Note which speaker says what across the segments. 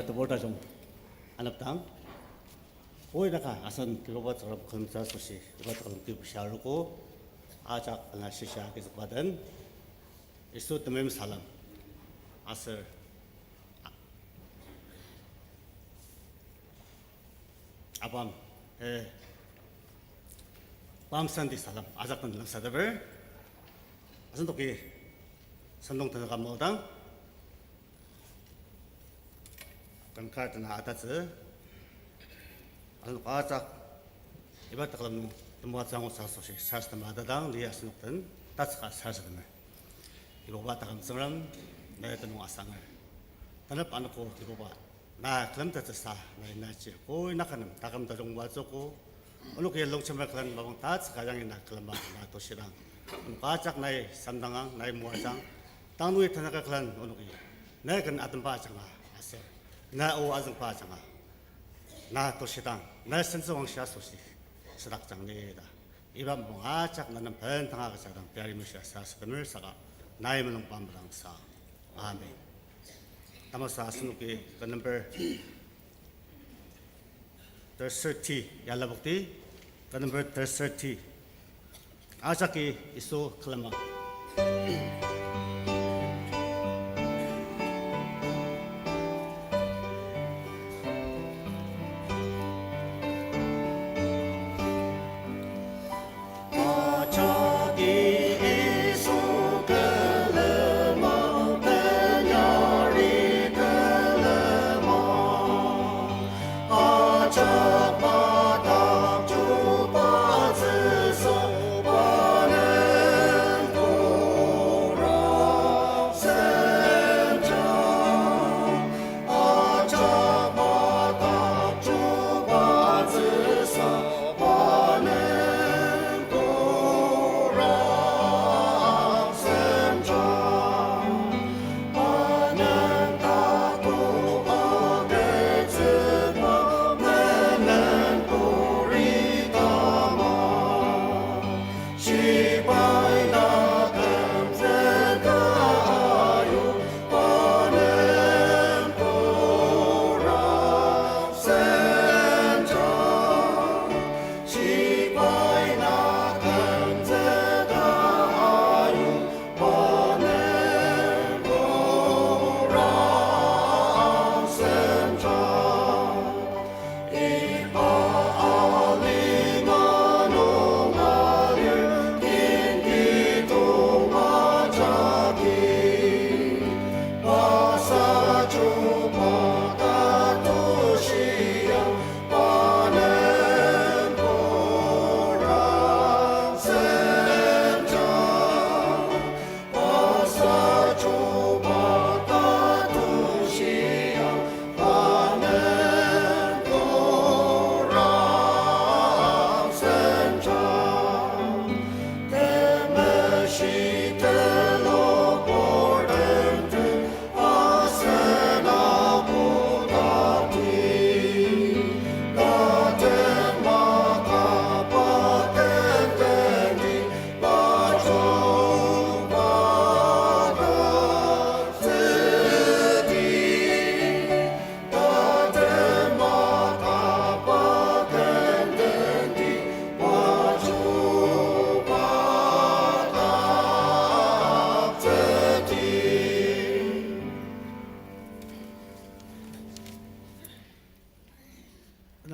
Speaker 1: ibat borda 좀 안압당 오이다가 아선 기로바처럼 검사 소식 이것처럼 기부시하고 아작 하나 시시하게서 받은 이수 때문에 살람 아슬 아밤 밤산디 살람 아작던 랑사들을 아선 도기 선동 들어가 모당 건카드나 아다즈 아선 과작 이바트 그럼 무아장고 사소시 사스다 마다당 리아스노든 따스가 사스드네 이거 바타 감성람 내던 와상을 단업 안고 이거 봐나 그럼 따스사 나이나지 고이 나가는 다감다 좀 와서고 어느 게 롱첨을 그런 마방 따스 가장이 나 그런 마 도시랑 과작 나이 삼당왕 나이 무아장 땅누에 타나가 그런 어느 게 내가 아든 바장아 아세 나 오 아정 바장아 나 도시당 나 선성왕시아 소시 스닥장내다 이밤 몽아짝 나는 벤탕하가 사당 베리무시아 사스금을 사가 나의 문ung 밤브랑사 아멘 담아사 스누기 그 넘버 30 얄라복디 그 넘버 30 아자키 이소 클라마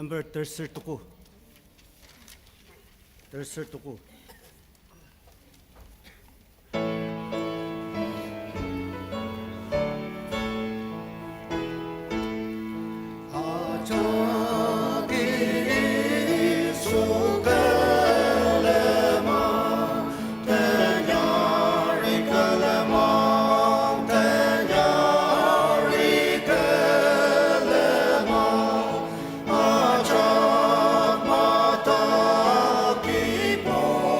Speaker 1: 넘버 32
Speaker 2: Keep on.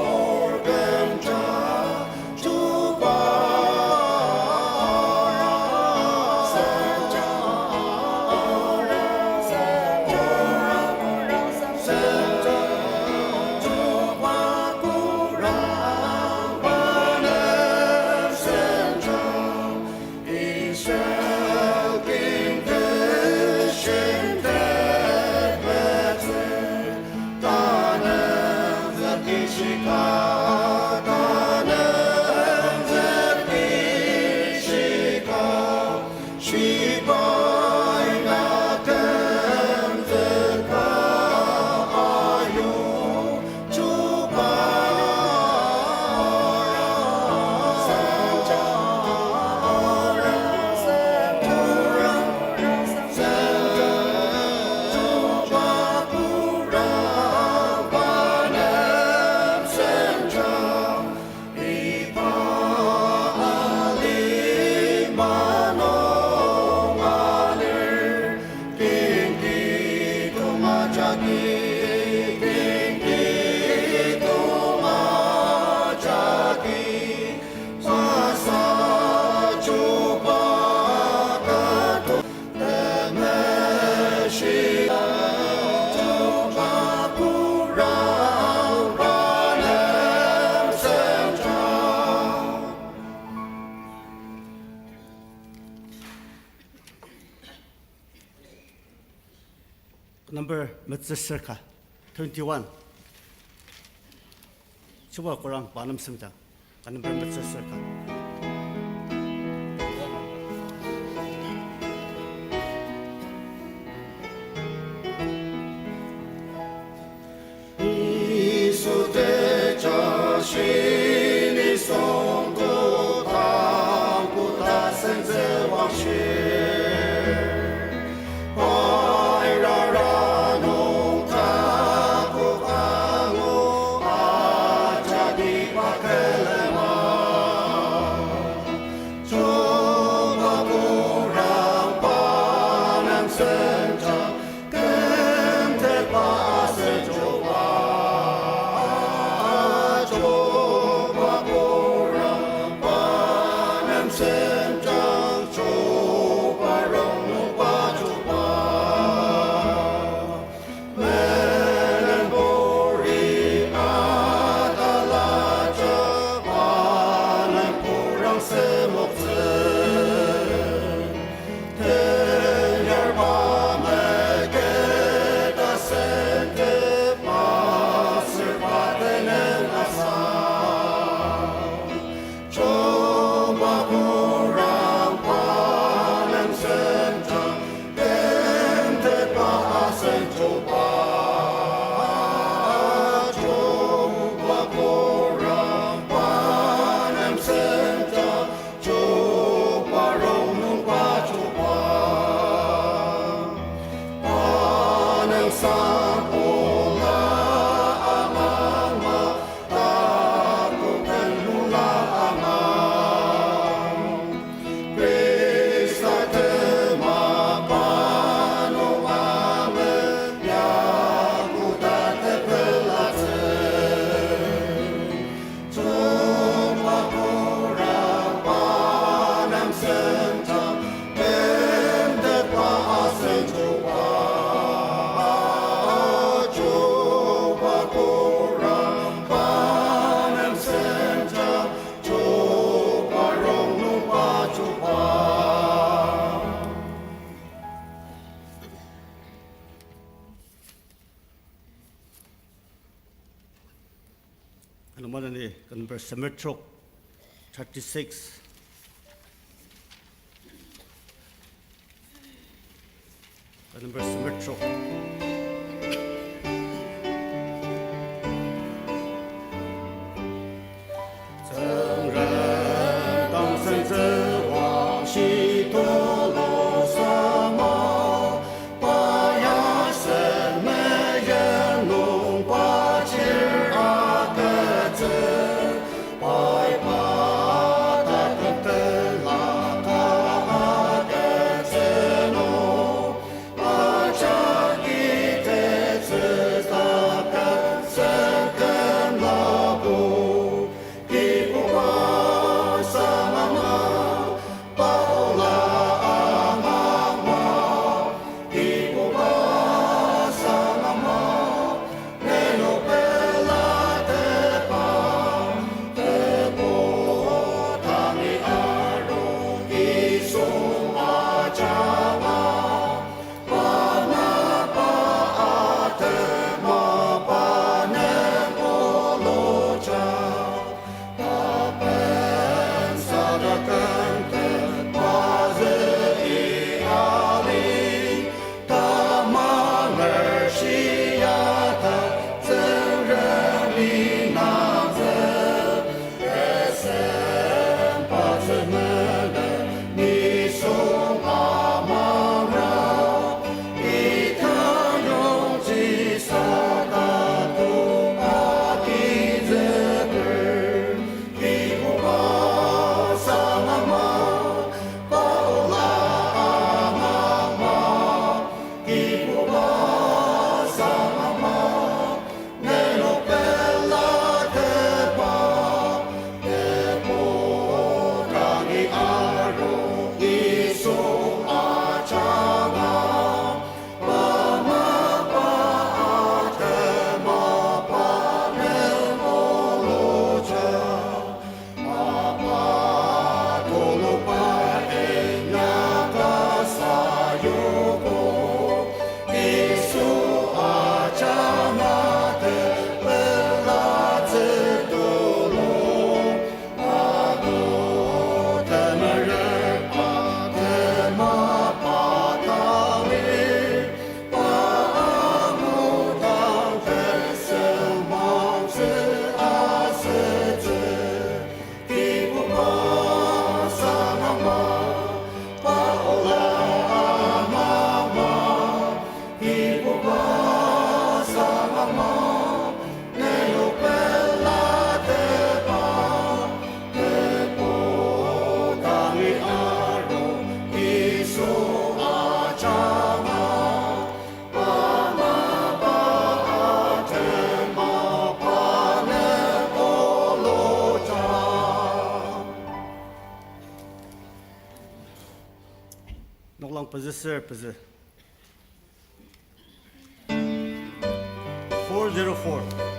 Speaker 1: Number Mitzvah 21. Coba korang panam semua. Number Mitzvah. Number Symmetric 36. Number Symmetric.
Speaker 2: Chagi
Speaker 1: possessor 404.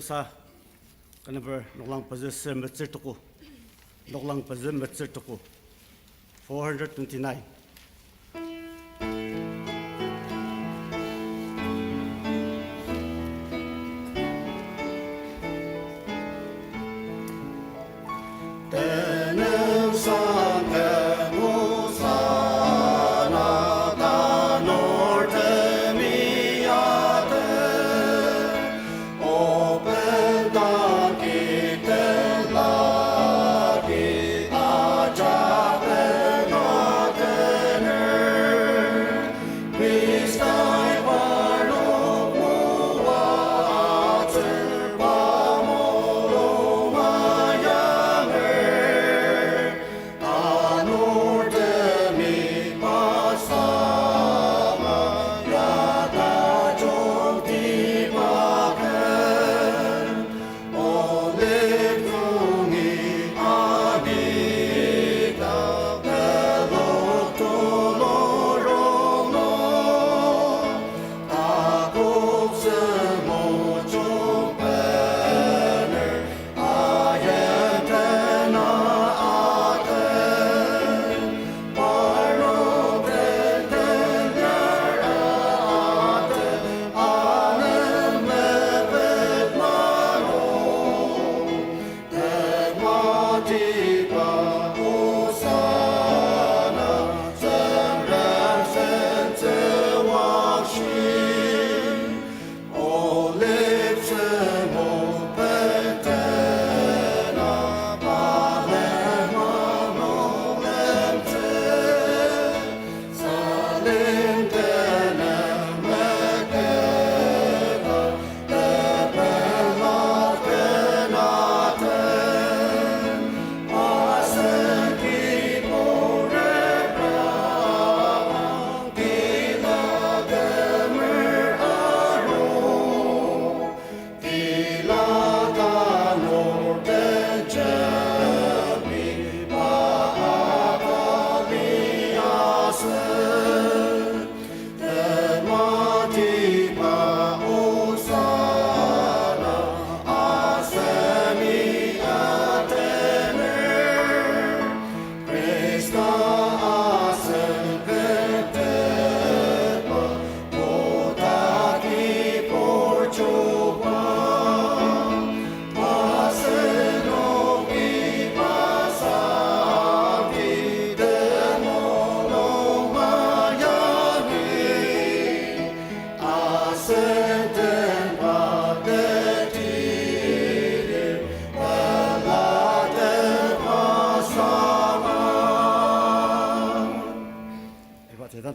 Speaker 1: Sa kanaber noklang possessor metzertuku noklang possessor metzertuku 429.
Speaker 2: Aja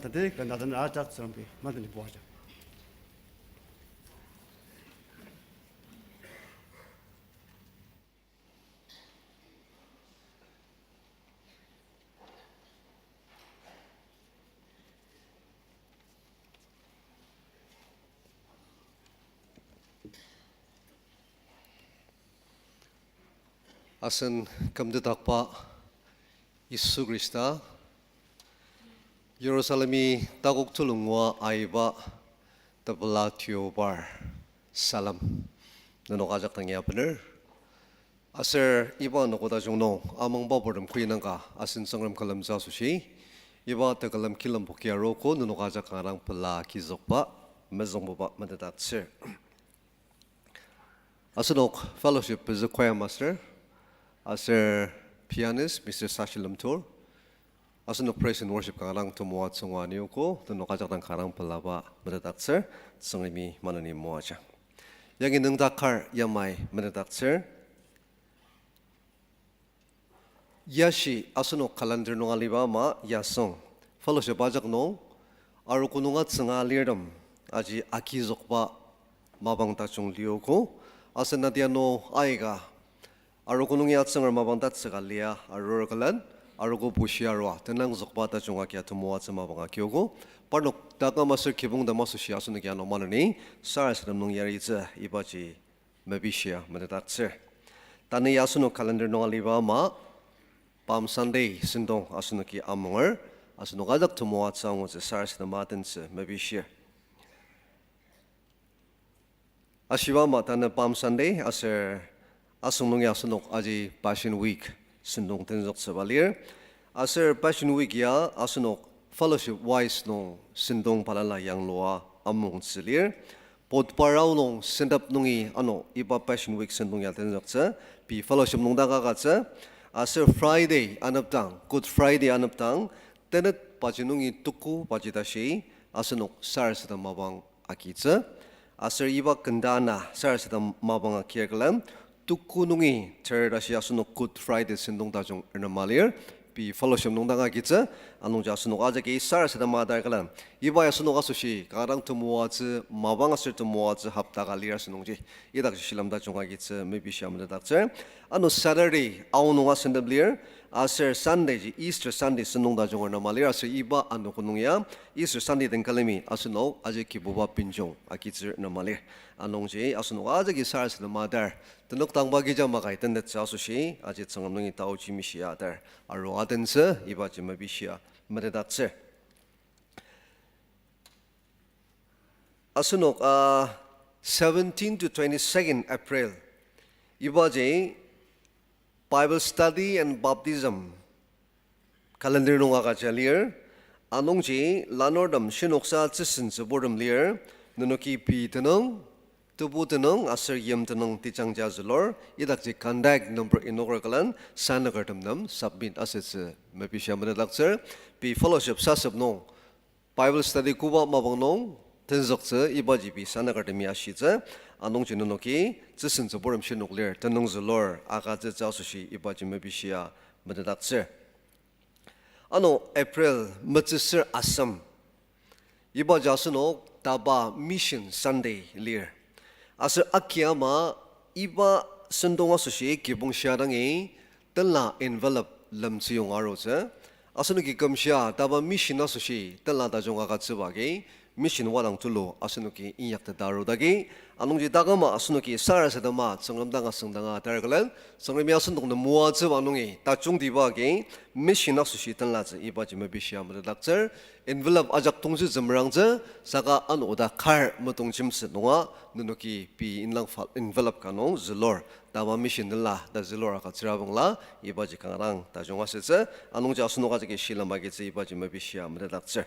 Speaker 1: tadi kan ada ajak sampai mana ni buat.
Speaker 2: Asan kamdudakpa Yesu Krista Yerusalemi takuk tulungwa aiba tabla tiobar salam nanokajak tangya bener aser iba nokoda jongno amang baboram kuinangka asin sangram kalam jasushi iba takalam kilam bokia roko nanokajak ngarang pela kizokpa mezong boba madadatse asanok fellowship is a choir master Aser pianist Mr. Sashilam Tour, asan praise and worship karang tumuat sungwani ko, tunok ajak ng karang palaba madadatser, sungimi manani moaja. Yang inang dakar yamay madadatser, yashi asanok calendar nung alibama yasong, fellowship ajak nung, arukunungat sangaliram, aji akizok ba mabang tachong liyo ko, asan nadiano aiga, Arukunungi atsang mabang tatsagalya arukalan arugo bushiarwa tenang zokbata chungakya tumuat sa mabang akyogo parnok daga masir kibung da masushi asunagi ano manani saras namnung yaritza ibaji mabishia madatatse tani asuno calendar no aliba ma Palm Sunday Sentong asunaki amongar asuno gadak tumuat sa ngos saras namatense mabishia Ashiwa ma tana Palm Sunday aser Asung asunok aji Passion Week sendong tenzok sebalir. Aser Passion Week ya asunok fellowship wise nong sendong palala yang loa among selir. Pod parau nong sendap nungi ano iba Passion Week sendong ya tenzok se. Pi fellowship nong daga katse. Aser Friday anaptang Good Friday anaptang tenet pajinungi tuku pajitashi asunok sar sedang mabang akitse. Aser iba kendana sar sedang mabang akirkelam. Tukunungi terdashi asunok Good Friday sendong tajong ernamalir pi fellowship nong danga kitsa anong jasunok aja ke sar sedang madar kalam iba asunok asushi karang tumuatse mabang asir tumuatse hapta kalir asunong ji idak silam tajong kitsa maybe siam dadatse ano Saturday aunong asendablir aser Sunday ji Easter Sunday sendong tajong ernamalir asir iba ano kunungya Easter Sunday den kalemi asunok aja ki boba pinjong akitsa ernamalir anong ji asunok aja ki sar sedang madar Tenok tang bagi jam makai tendet jasushi ajit sangam nungi tau jimishia der aro adense iba jimabishia meredatse asunok 17 to 22nd April iba je Bible study and baptism calendar nung akachalir anong je lanordam shinoksa tsisin sebodam lir nunoki pi tenong Tubuh tenang asal yam tenang ticang jazulor, idak je kandak number inaugural kalan sana kertem nam submit aset se mepisya menedakser pi fellowship sasab nong Bible study kuba mabang nong tenzok se ibaji pi sana kertem yashi se anong jenunoki zesen zeborem shenok ler tenang zulor aga je jasushi ibaji mepisya menedakser. Ano April metseser asam ibaji asunok DABA mission Sunday ler. Asal akyama iba sendong asushi kibung siarangi telah envelope lam siung arose asal nuki kamsia taba mission asushi telah tajong akat sebagai mission walang tulu asal nuki inyak tadaru dagi anong jidagama asal nuki sara sedama sangam danga sangdanga terkalan sangam ya sendong na muat sewanungi tajong dibagi mission asushi telah iba jema bisya merdakter envelope ajak tungsi zemrang je saka an oda kar metong jimse nonga nunuki pi inlang fal envelope kanong zelor dawa mission nela da zelor akat serabang la iba jikangarang tajong asese anong ja sunoga jake shila magetse iba jima bisya mredakse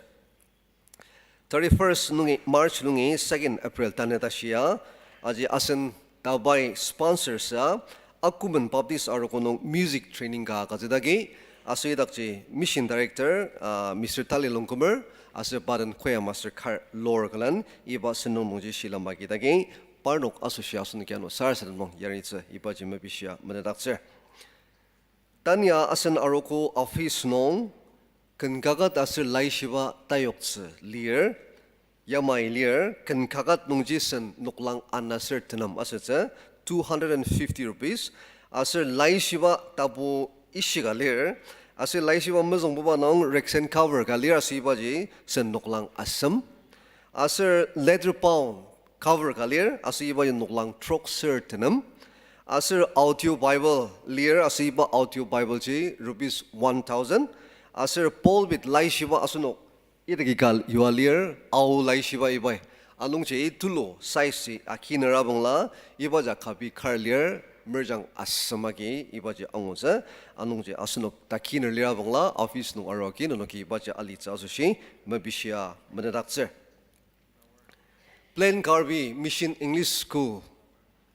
Speaker 2: 31st nungi March nungi 2nd April taneta shia aji asen dabai sponsor sa Akumen Baptist arokonong music training ka kazidagi Aso idakji mission director Mr. Tali Longkumer aso badan koya master kar lor kalan iba senong mongji sila magi dagi parnok asosiasun kiano sarsan mong yaritsa iba jima bisya menedakse tanya asen aroko office nong 근가gat asir laishiba tayokse lier yamai lier kankagat nungjisan nuklang anasir tenam asir 250 rupees asir laishiba tabu ishiga lier asir laishiba mazong buba nong rexen cover ka lier asiba ji sen nuklang asam asir leather pound cover ka lier asiba ji nuklang trok sir tenam asir audio bible lier asiba audio bible ji rupees 1000 asir Paul with laishiba asunok itagigal yualir au laishiba ibai anung che tulo size akinara bangla ibaja khabi kharlier merjang asamagi ibaja angosa anung che asunok takiner lira bangla office no aroki no ki ibaja ali chasushi mabishia manadakse plain garbi mission english school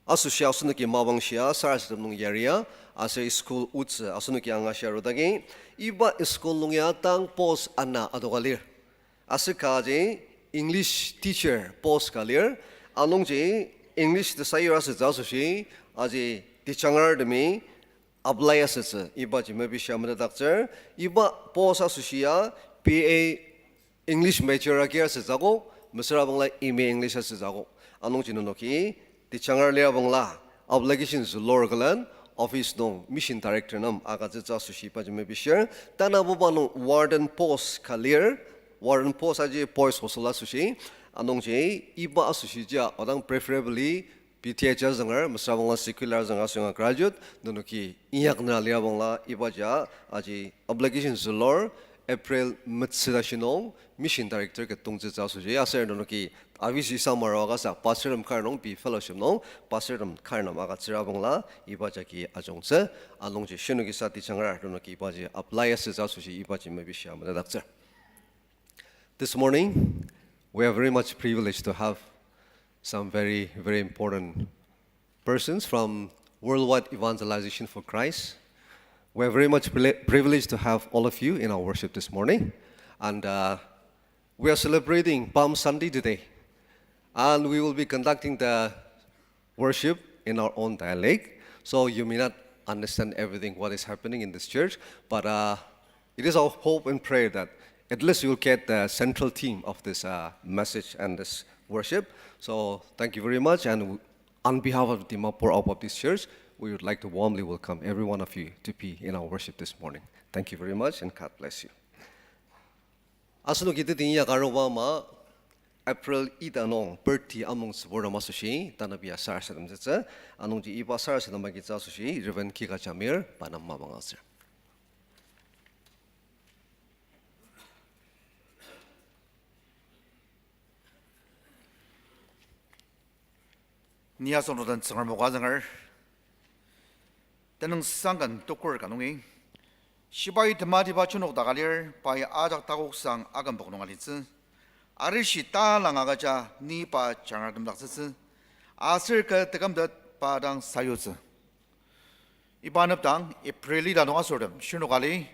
Speaker 2: association ki mabangshia sarasdam nung area ase school uts asunuki anga sharodagi iba school lungya tang post anna adogalir ase kaje english teacher post kalir anongje english the sayra se jasushi aje tichangar demi apply asas iba je maybe shamada doctor iba post asushia pa english major agia se jago misra bangla ime english se jago anongje noki tichangar le bangla obligations lorgalan office no mission director nam agaje jasushi pa je maybe share tanabuba no warden post clear warden post aje boys hosala sushi anongje iba asushi ja odang preferably PTH zangar masawangla secular zanga sunga graduate nonoki iyakna lia bangla iba ja aje obligations lor April mitsidashinong mission director ke tungje jasushi aser nonoki avisi samaraga sa paseram karnong bi fellowship no paseram karnam aga chirabongla ibaja ki ajongse alongje shenugi sati changar nonoki ibaje apply as jasushi ibaje maybe shamada doctor. This morning we are very much privileged to have some very important persons from Worldwide Evangelization for Christ. We are very much privileged to have all of you in our worship this morning, and we are celebrating Palm Sunday today. And we will be conducting the worship in our own dialect. So you may not understand everything what is happening in this church, but it is our hope and prayer that at least you will get the central theme of this message and this worship. So thank you very much. And on behalf of Dimapur Ao Baptist Church, we would like to warmly welcome every one of you to be in our worship this morning. Thank you very much, and God bless you. Asunu kita tinggal karoma April idanong birthday among sebora masushi tanabia sarsadam jetsa anong ji iba sarsadam bagi jasushi reven kika jamir panam mabangasir.
Speaker 3: Nia sonodan sangar mogasangar tenung sangan tokur kanungi 시바이 드마디바 추녹 다가리얼 바이 아작 다곡상 아간 복농알리츠 아르시 따랑아가자 니바 장아듬닥스스 아슬까 뜨감덧 바당 사요즈 이반업당 에프릴리다 농아소름 신호갈리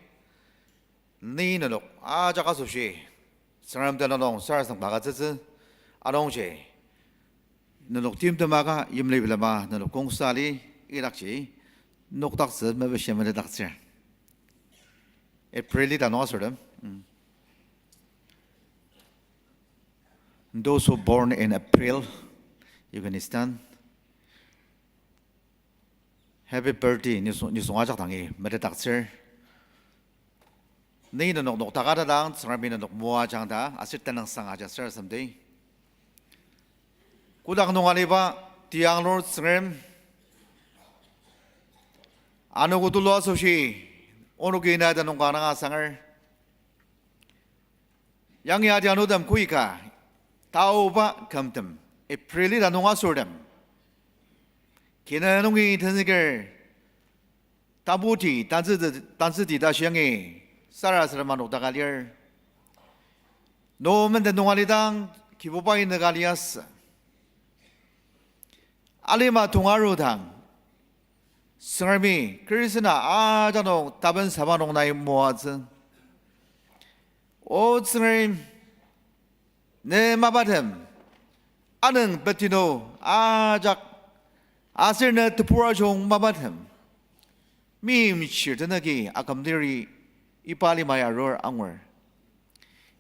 Speaker 3: 니는옥 아작아소시 사람들나농 사라상 마가즈즈 아농제 너녹 팀드마가 임리빌라마 너녹 공사리 이락지 녹닥스 메베시메르 닥스 April da nossa them. Those who born in April, you can stand. Happy birthday, ni sungajak tangi, mede takser. Ni nok tagada dang, sarabin nok muajang da, asit tenang sangaja sir someday. Kudak nungaliba, tiang lord srem. Ano gutulo asoshi. 오늘 기나다 농가나 상을 양이아디 안오담 구이가 다오바 감담 에프릴이다 농아소담 기나농이 드니걸 다부티 단스디다 시양이 사라스라만 오다갈리얼 노멘데 농아리당 기보바이 너갈리아스 알리마 동아루당 성함이 그리스나 아자노 답은 사바농 나이 모아즈 오 성함 내 마바템 아는 베티노 아작 아슬네 트푸라종 마바템 미미치르드나기 아감들이 ipalimaya roar angwer.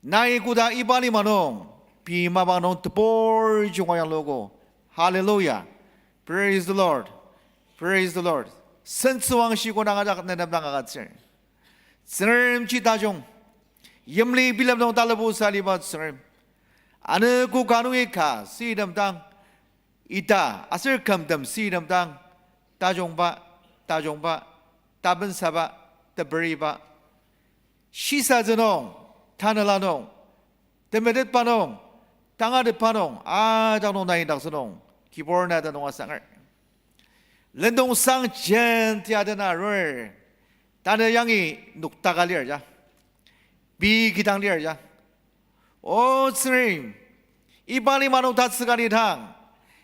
Speaker 3: Nai kuda ipalimanong pimabanong tepor jungayang logo. Hallelujah. Praise the Lord. Praise the Lord. 선수왕 시고 나가자 내담당가 같이. 스름 지다종. 염리 빌람동 달라부 살리바 스름. 아느 고 가능의 가 시담당 이다 아슬 감담 시담당 따종바 따번사바 따버리바 시사전ong 타늘라농 데메댓바농 땅아르파농 아장농 나이닥스농 기보르나다 농아상을 렌동상 젠티아드나를 따느 양이 눅다갈리얼자 비기당리얼자 오 스님 이발리마농 다스가리당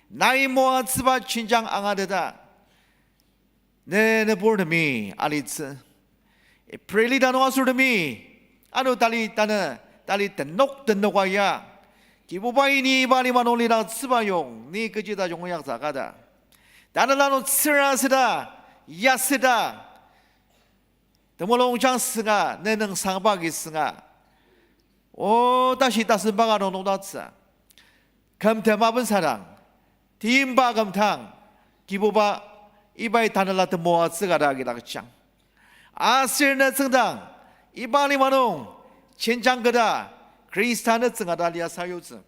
Speaker 3: 나이 모아 스바 친장 앙아드다 네네 보르미 알리츠 프레리다노 아수르미 아노 달리 따는 달리 뜬녹와야 기부바이니 바리마놀리라 스바용 니 그지다 종약사가다 나는 스라스다 야스다 더몰롱장스가 내능 상박이스가 오 다시 따스바가노 노다츠 감태마분 사랑 디임바감탕 기부바 이바이 다늘라트 모아스가라기라 그짱 아스르네 성당 이발리마농 진장거다 그리스타는 증아달리아 사유즈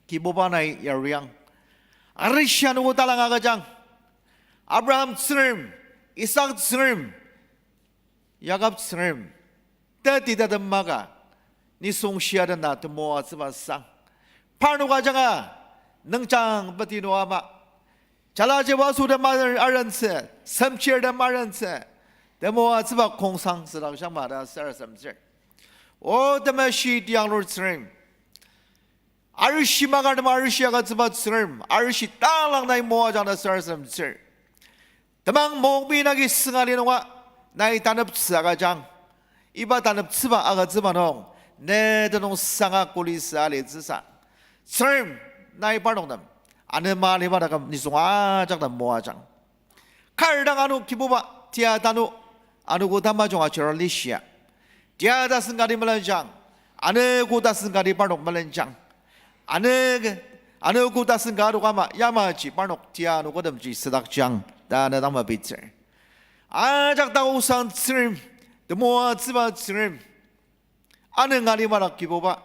Speaker 3: 기보바나이 야리양 아르시아누고 달랑아가장 아브라함 스름 이삭 스름 야갑 스름 때디다든 마가 니송시아든 나트 모아스바상 파누가장아 능장 버티노아마 잘라제와수의 말을 알은스 섬치의 말은스 데모아스바 공상스라고 말하 썰섬질 오데메시 디앙로스름 아르시마가르마 아르시아가 스바스름 아르시 땅랑나이 모아자나 썰섬질 데망 몽비나기 승아리노가 나이 단업스아가장 이바 단업스바 아가즈바농 내드농 상아 꼬리스아리즈사 스름 나이 바농담 아네마리바다가 니송아장다 모아장 칼당아누 기부바 디아다누 아누고 담마종아 저럴리시아 디아다 승가리 말렌장 아네고 다승가리 바녹 말렌장 아네고 다승가로 가마 야마지 바녹 디아누고 덤지 스닥장 다네 담마 비츠 아작다 우상 스름 데모아 츠바 스름 아네가리 마락 기보바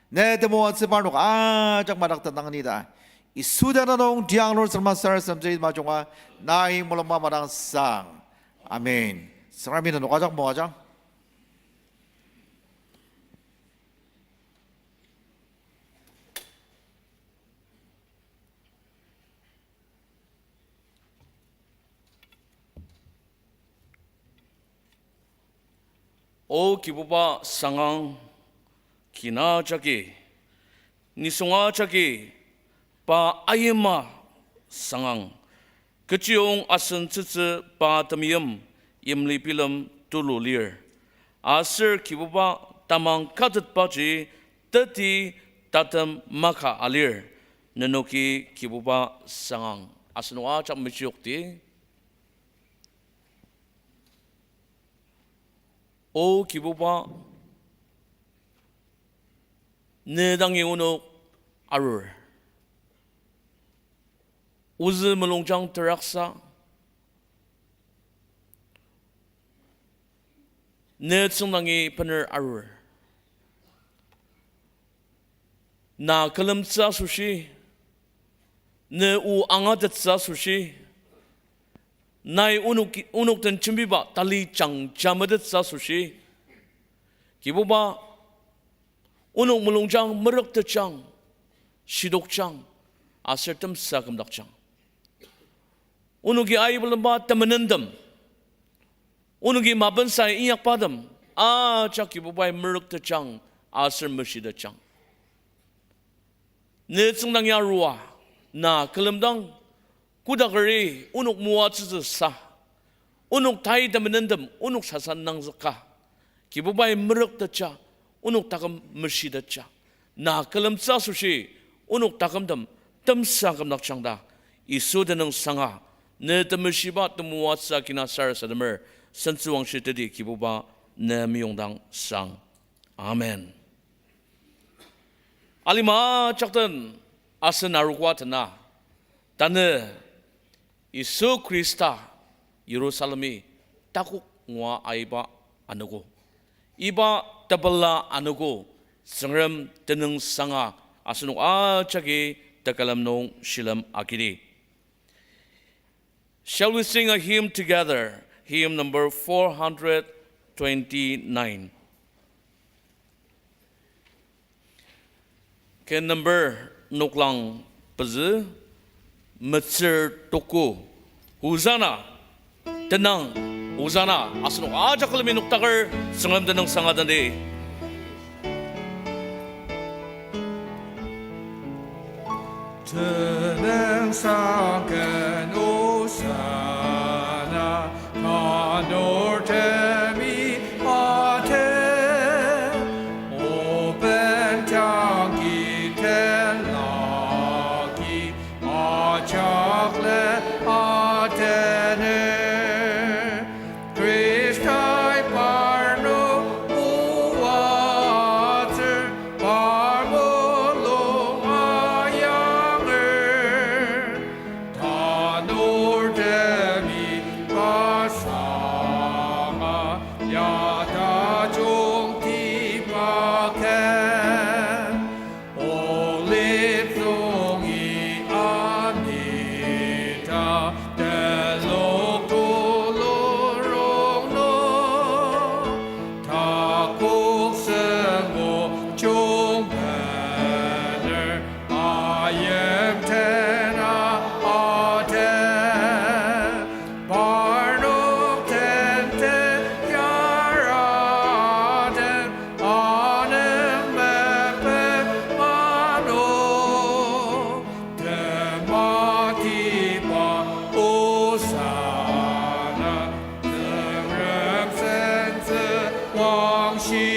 Speaker 3: 네 데모아 츠바녹 아작 마락다 당니다 이 수다나농 디앙로 설마사르 섬제이 마종아 나이 몰마마랑 상 아멘. 사람이는 노가장 뭐하장?
Speaker 4: 오 기부바 상황 기나자기 니송아자기 바 아이마 상황 그치용 아슨 츠츠 바담이엄 임리빌럼 툴루리르 아스 기부바 따망 카듯 바지 뜨티 따담 마카 알리르 너노키 기부바 상황 아스노아 잠미지옥디 오 기부바 내당이 오노 아르 우즈물롱장 드락사 내 성당이 번을 아르 나 걸음사 수시 내우 앙아듯사 수시 나의 우눅된 준비바 달리 장자마듯사 수시 기부바 우눅물롱장 머럭드장 시독장 아설뜸 사금닥장 오누기 아이블름바 때문은덤 오누기 마번사의 이약받음 자기부바의 머럭드장 아설머시드장 내 성당이 아루와 나 글름당 구다거리 오눅 무아츠즈사 오눅 다이 때문은덤 오눅 사산낭석가 기부바의 머럭드자 오눅 다금 머시드자 나 글름사 수시 오눅 다금덤 뜸사금닥장다 이수드능 상하 내 뜸을시바 뜸무와사 기나 사르사드mer 선수왕시 드디 기부바 na miyong dang sang. Amen. Alima chaktan asan arugwat na tane Isu Krista Yerusalemi takuk ngwa aiba anugo. Iba tabala anugo sangram teneng sanga asunuk chagi takalam nong shilam akiri. Shall we sing a hymn together? Hymn number 429. Ke number nuklang pezi Mecer toko Huzana tenang Huzana asunuk jakal minuk takar sangam tenang sangadane.
Speaker 5: tenang sangkan usana kanor temi ate open tangki tenlaki achakle atene Christai parno uwater parmolo ayanger tanor demi pasama yata jongti paken olip zongi anita delok tulorong no takuk sengo chung banner I am tena aten barno tente yaraten anem mepe mano temati pa osana tengrem sense wangxi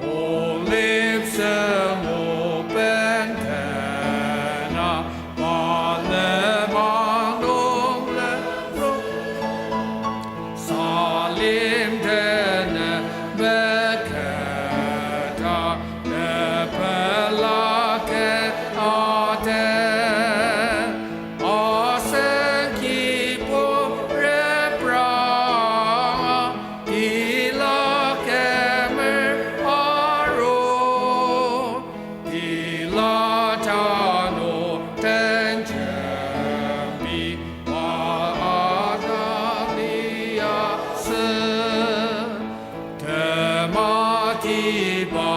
Speaker 5: Olim semo pentena palemang nong le salim tene meketa epelake aten asen kipo repranga ilakemer aro ilatano tenjemi waadalia se temati ba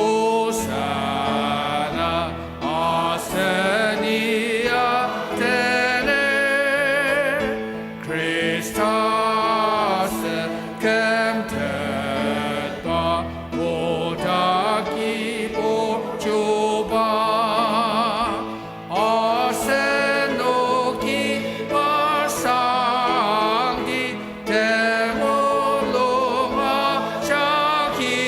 Speaker 5: osana asenia tene Christus kemtet ba bodaki po chuba asenoki pasangi temoloma chaki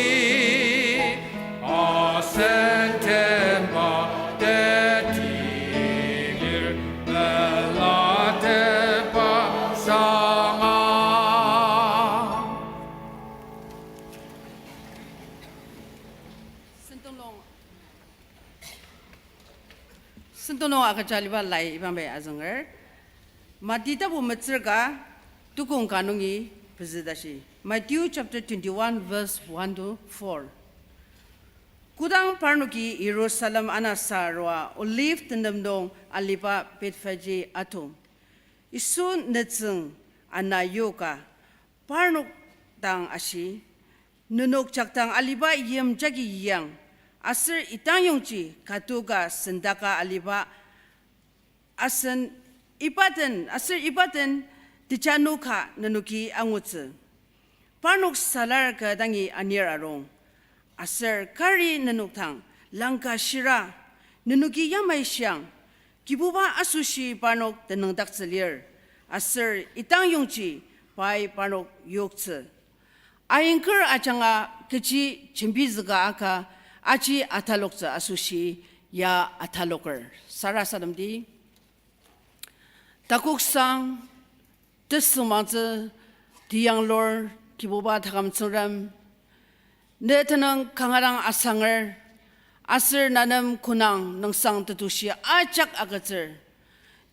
Speaker 5: asentemba detilir belatepa sanga
Speaker 6: Sentong akajaliba lai ibambe azanger Matita bu metzerga tukung kanungi prezidashi Matthew chapter 21 verse 1 to 4 Kudang parnuki Jerusalem anasarwa olive tendamdong alipa petfaji atom Isu netseng anayoka parnuk tang ashi nunuk chaktang aliba yem jagi yang Asir itang yongchi katuga sendaka aliba asir ipaten tichanuka nanuki angutse Parnuk salar ka dangi anir arong Asir kari nanuktang langka shira nanuki yamay siyang kibuba asushi parnuk tenang dakselir Asir itang yongchi pai parnuk yokse Ayingker achanga kechi chimpizga aka Aji atalokza asushi ya ataloker. Sara sadamdi. Takuk sang tesumangze diyang lor kibuba thakam tsuram ne tanang kangarang asanger asir nanam kunang nang sang tetushi acak agatir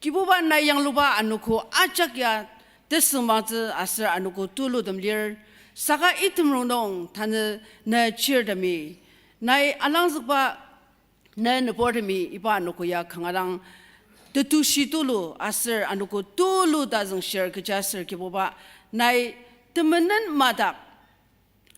Speaker 6: kibuba na yang luba anuku acak ya desumaz asir anuku tulu demlir saka itim rondong tane na chirdami nai alangzba na nepordami iba anuku ya kangarang tetushi tulu asir anuku tulu dazang share kejasir kibuba nai temenan madak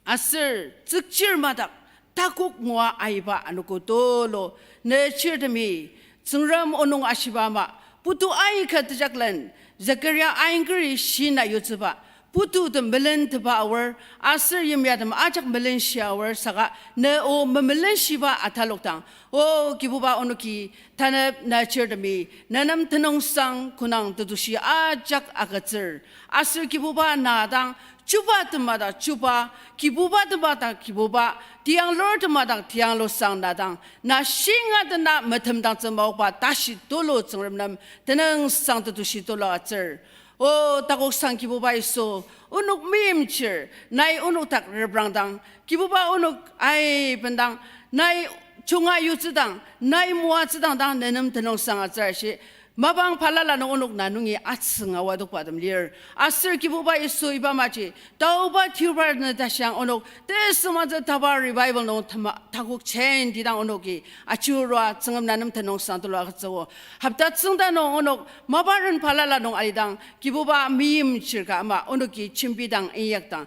Speaker 6: asir zikjir madak takuk mua aiba anuku tulu na chirdami tsungram onong ashibama putu ai katajaklan Zakaria angry shina yutuba putu the melon taba hour asir yamyadam ajak melon shower saga ne o melon shiba atalokang o kibuba onuki tanap nature to me nanam tanong sang kunang tutushi ajak agatsir asir kibuba nadang chuba temada chuba kibuba temada kibuba tiang lor temada tiang lo sang nadang na shinga dana matam dang zembau ba tashi tolo zengramnam tanang sang tutushi tolo atsir o takok sang kibuba iso unuk mimchir nai unuk tak rebrangdang kibuba unuk ai pendang nai chunga yuzidang nai mua zidang dang nenam tanong sang atsir shi Mabang palala no onok nanungi atsinga wadok padam lir asir kibuba isu iba machi tauba tuber na dasyang onok desuma za taba revival no takuk chen didang onoki achurwa tsangam nanam tanong santulo akatsawo hapta tsungda no onok mabaran palala no alidang kibuba miyim chirka ama onoki chimbidang iyakdang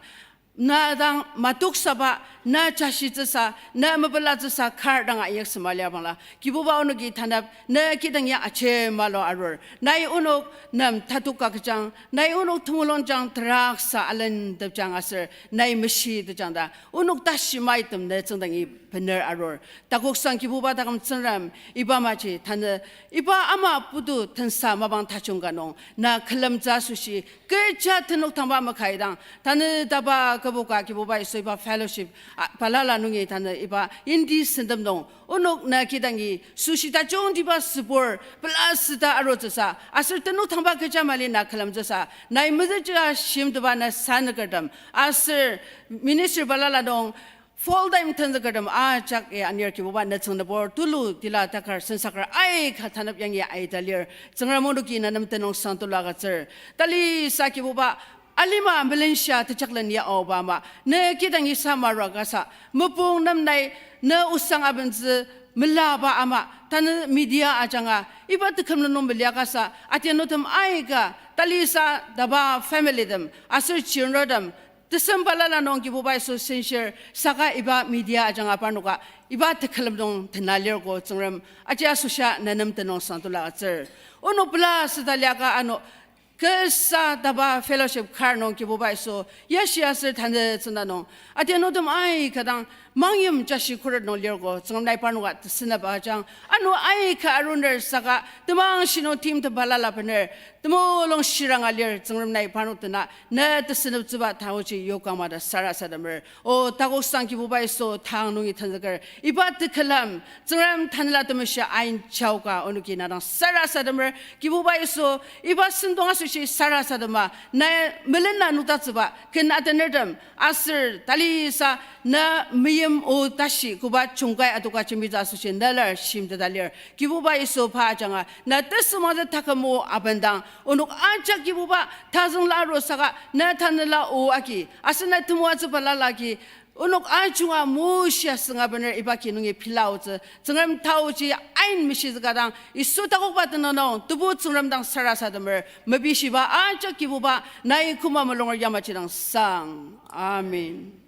Speaker 6: nadang matuk saba na chashi tsa na mabala tsa kar dang ayak semalia bangla kibuba onogi thanap na kidang ya ache malo arur nai unok nam thatuka kjang nai unok thumulon jang trak sa alen dab jang asir nai meshi de jang da unok tashi maitem ne changdang I bener arur takok sang kibuba dagam tsram iba machi than iba ama pudu thansa mabang thachung ganong na khalam ja sushi kecha thanok thamba makaidang than daba kabuka kibuba iso iba fellowship palala nungi than iba indi sendam dong unok na kidangi sushi ta jong diba spor plus da arotsa asir thanok thamba kecha mali na khalam jasa nai mudja shim daba na san gadam asir minister palala dong Fall time tanda kadam ajak anir kibuba na tsang nabor tulu tila takar sensakar ay katanap yang ay dalir tsangramonuki na namtanong santula gatsir tali sa kibuba alima Malaysia tachaklan ya Obama na kitang isama ragasa mupung namnay na usang abanzi melaba ama tan media ajanga iba tekam nanong beliakasa atianotam ay ka tali sa daba family dem asir children Desembala nong kibuba so sincere saka iba media ajang aparnuka iba tekalam dong tenalir ko tsungram aja susya nanam tenong santula acer ono pula sedaliaka ano kesa daba fellowship kar nong kibuba so yasya ser tande tsunanong atia no dem ai kadang mangyum jashi kurat no lir ko tsungam nai parnuka tsina ba ajang ano ai ka aruner saka temang shino team te balala pener temo long shirang alir tsungam nai parnuk tena na tsina tsuba tawochi yokama da sara sadamer o takok sang kibuba so tang nungi tanzagar iba tekalam tsungam tanla temasya ain chauka onuki narang sara sadamer kibuba so iba sendong asushi sara sadama na melena nuta tsuba ken atenerdam asir tali sa na miyam o tashi kuba chungkai atuka chimiza asushi nalar shimda dalir kibuba so pa janga na tesuma da takamo abandang onuk aja kibuba tazung laro saka na tanla o aki asana tumwa tsubala lagi unuk ajunga musya senga bener ibaki nungi pilau ze zengam tauji ain misi kadang isu takok batno no tubu zengam dang sarasa demer mebisi ba aja kibuba nai kuma melongor yamachidang sang amin.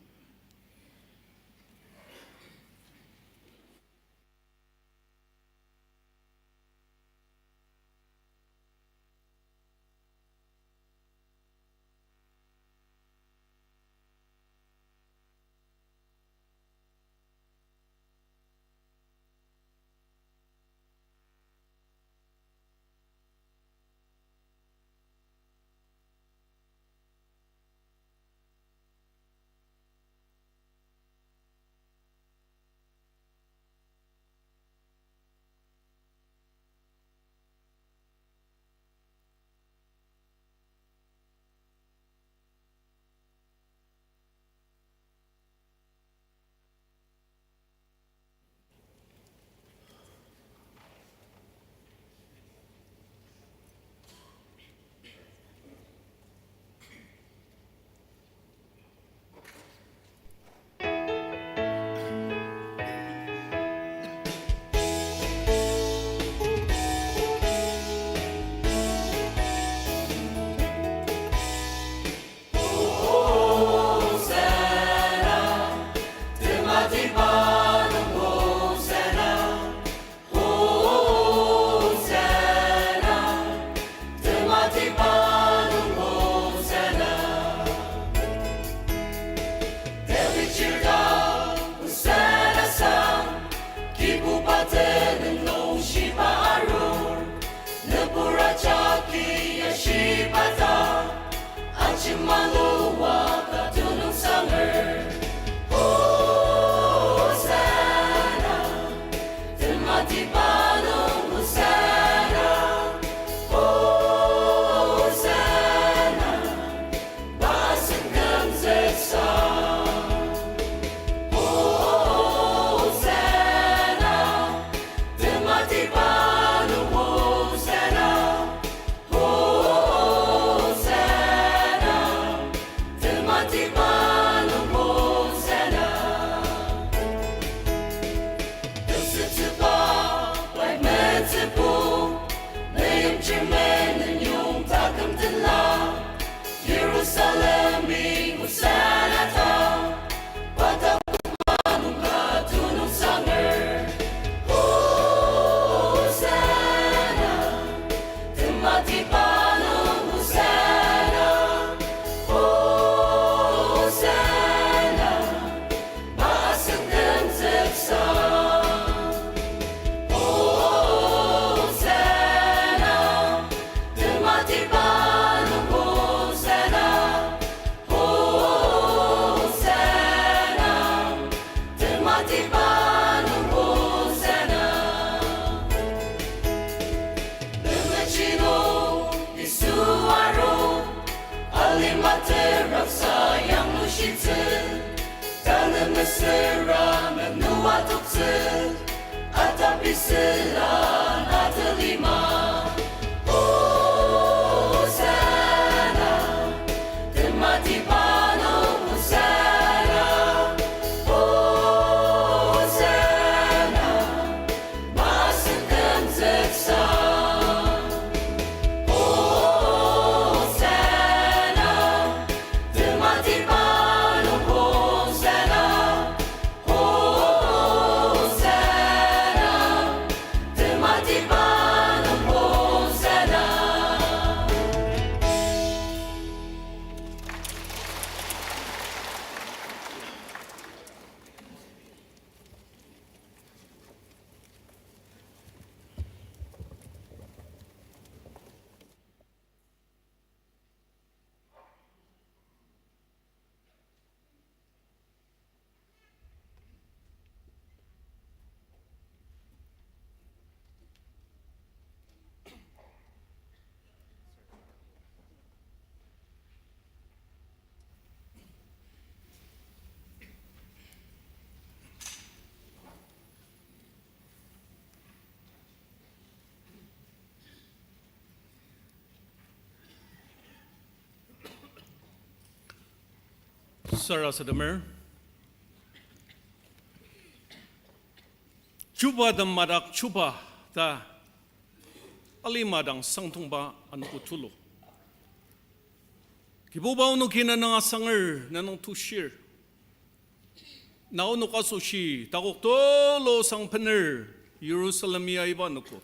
Speaker 7: Sarah Sadamer. Chuba the Madak Chuba, the Ali Madang Sentong ba an Utulo. Kibuba no kina na sanger nanong tushir. Now no kasushi, Takotolo sang paner, Jerusalemia Ivanuko.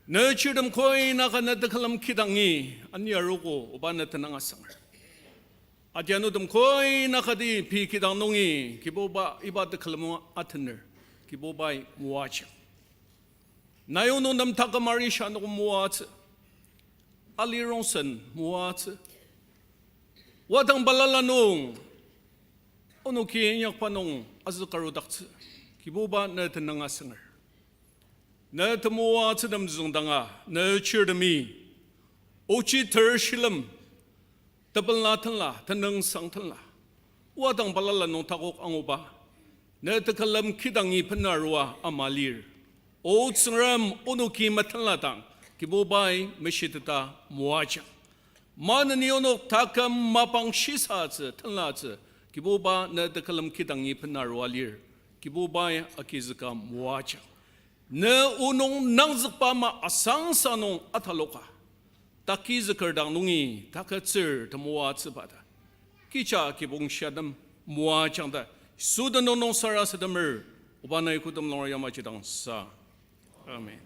Speaker 7: Nurture them coin nakanatakalam kidangi, and Yarugo, Obanatananga sanger. Adjano them coin nakadi pikidanongi, Kiboba iba the Kalamu Atener, Kibobai Muacha. Nayono nam takamarisha no muat, Ali Ronson muat. Watang balalanong, ono kiyak panong azukarudakt, Kiboba natananga sanger. Natamuat them zundanga, nurture the me, Ochi tershilam. Tabalnatanla, Tanang Sangtanla. Watang balala no takok angoba. Netakalam kidangi panarwa amalir. Otsram unuki matanlatang. Kibobai meshitata muacha. Mananiono takam mapang shisats tanlats. Kiboba netakalam kidangi panarwa lir. Kibobai akizaka muacha. Ne unong nangzakpama asang sanong ataloka. Taki zakardang nungi, takatsir tamuat sabata. Kicha kibong shadam muachangda, suda nonong sara sa damer ubanay kutam long yama chitang sa. Amen.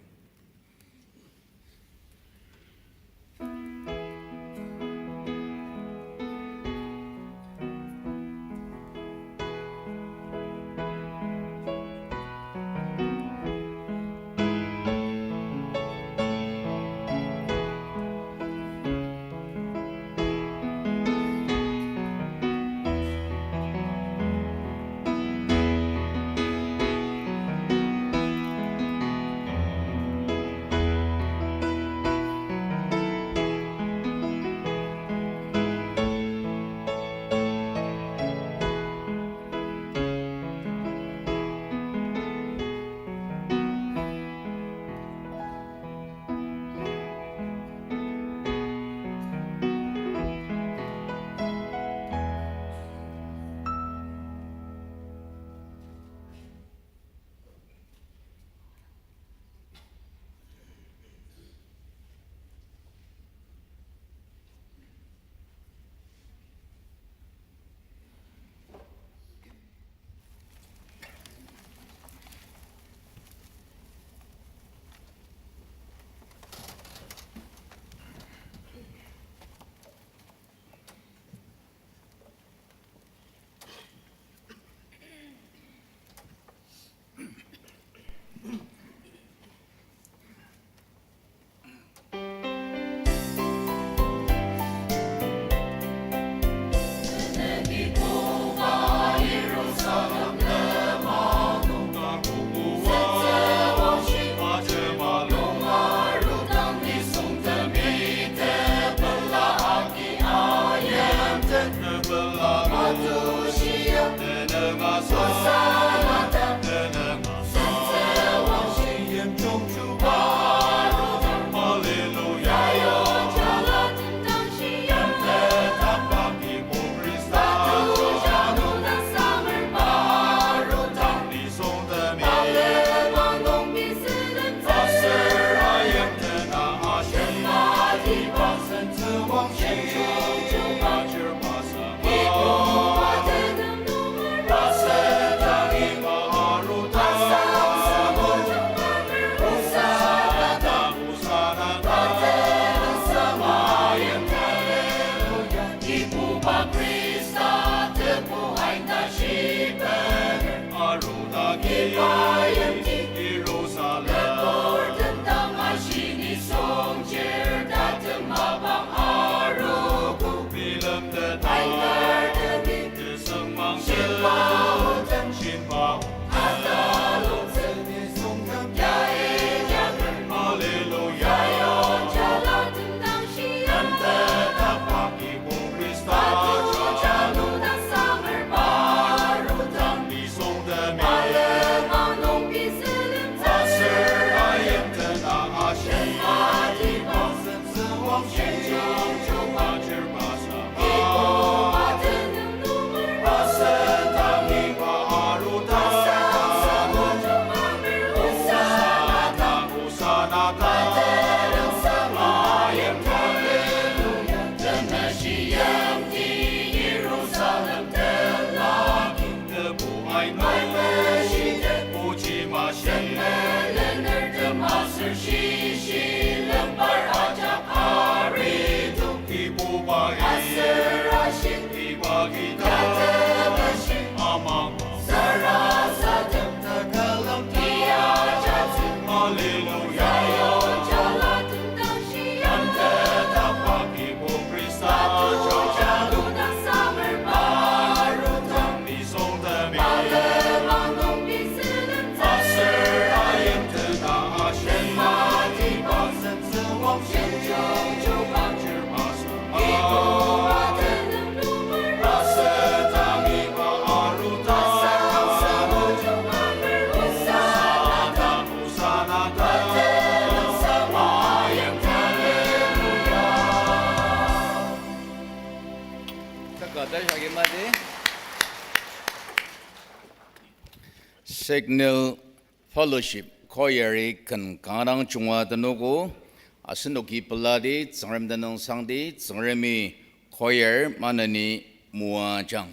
Speaker 4: Signal Fellowship Koyari kan karang chungwa danogo asinoki peladi zangrem danong sangdi zangremi koyer manani muajang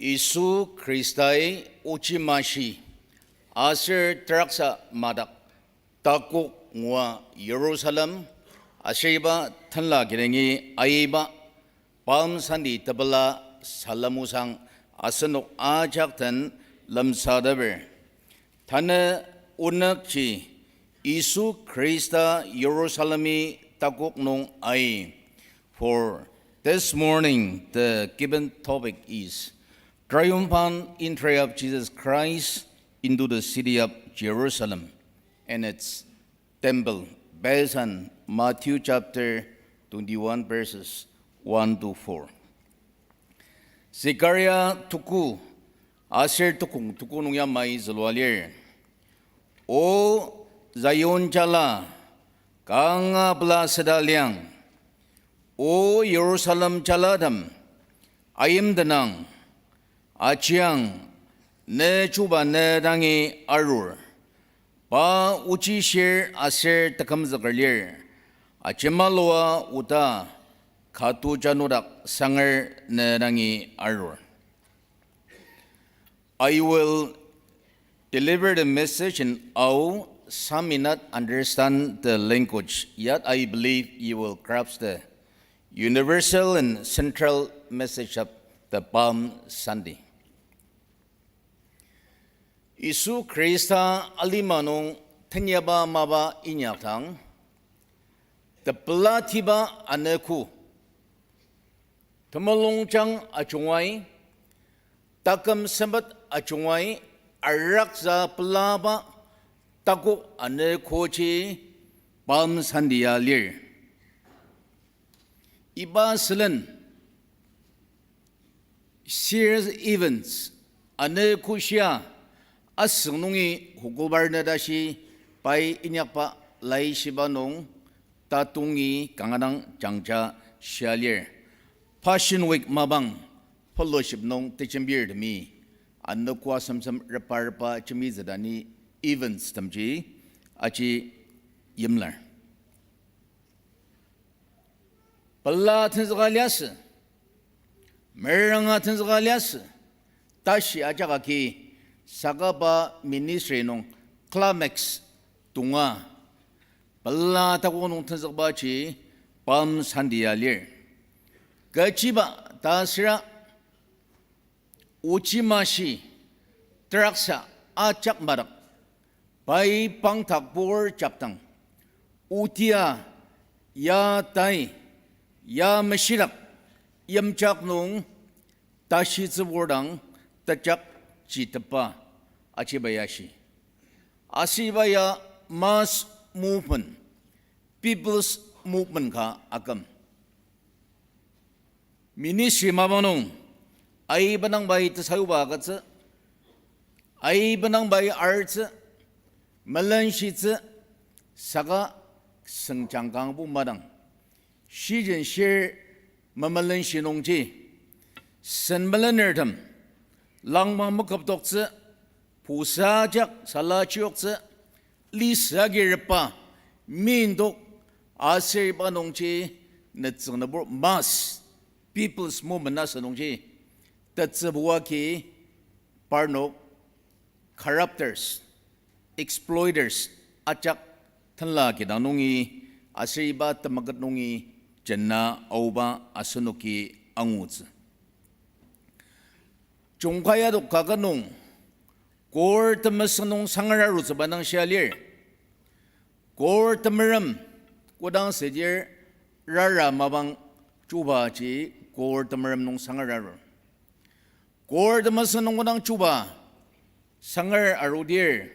Speaker 4: Isu Kristai ucimashi asir teraksa madak takuk ngua Yerusalem asiriba tanla girengi aiba palm sandi tabala salamusang asanuk ajak tan lamsadaber tana unakchi Isu Krista Yerusalemi takuk nung ai. For this morning the given topic is triumphant entry of Jesus Christ into the city of Jerusalem and its temple, based on Matthew chapter 21 verses 1 to 4. Zechariah tuku asir tukung nung yamay zalwalir. O Zion jala kanga bla sedaliang. O Jerusalem jaladam ayim danang achiang ne chuba ne dangi arur pa uchi shir asir takam zagarlir achimaloa uta khatu janudak sangar ne dangi arur. I will deliver the message in Ao. Some may not understand the language, yet I believe you will grasp the universal and central message of the Palm Sunday. Isu Krista alimanong tanyaba maba inyatang the platiba aneku tamalongchang achungway takam sambat achungway arakza plaba taku anekochi Palm Sunday lir. Iba silan serious events ane kusya asunungi hukubar na dashi pai inyakpa lai shibanong tatungi kanganang jangja shalir. Passion Week mabang fellowship nong tichambir demi ane kwa samsam rapa chimizadani events tamji achi yimlar. Pala tenzgalias, meranga tenzgalias, tashi ajakaki sagaba ministry nong climax tunga. Pala takunong tenzgbachi Palm Sunday alir. Gachiba tasira uchimashi traksa achak marak pai pang takbur chaptang utia ya tai ya mashirak yamchak nung tashi zibordang tachak chitapa achibayashi. Asibaya mass movement, people's movement ka akam. Ministry mabanong ay banang bay tasayo bagat ay banang bay arts malanshits saka sengchanggang bu madang. Shijin shir mamalan shinongji, sen malanerdam, lang mamukaptokse, pusajak salachiokse, lisagirpa, mindok, asir panongji, netzanabur mass, people's movement nasanongji, tatsabuaki, parnok, corruptors, exploiters, achak, tanlaki danongi, asiriba tamagatnongi, Janna auba asunuki anguts. Chungkaya do kaganong kor tamasanong sangararu sa banang shalir. Kor tamaram kodang sejir rara mabang chuba chi kor tamaram nong sangararu. Kor tamasanong kodang chuba sangar arudir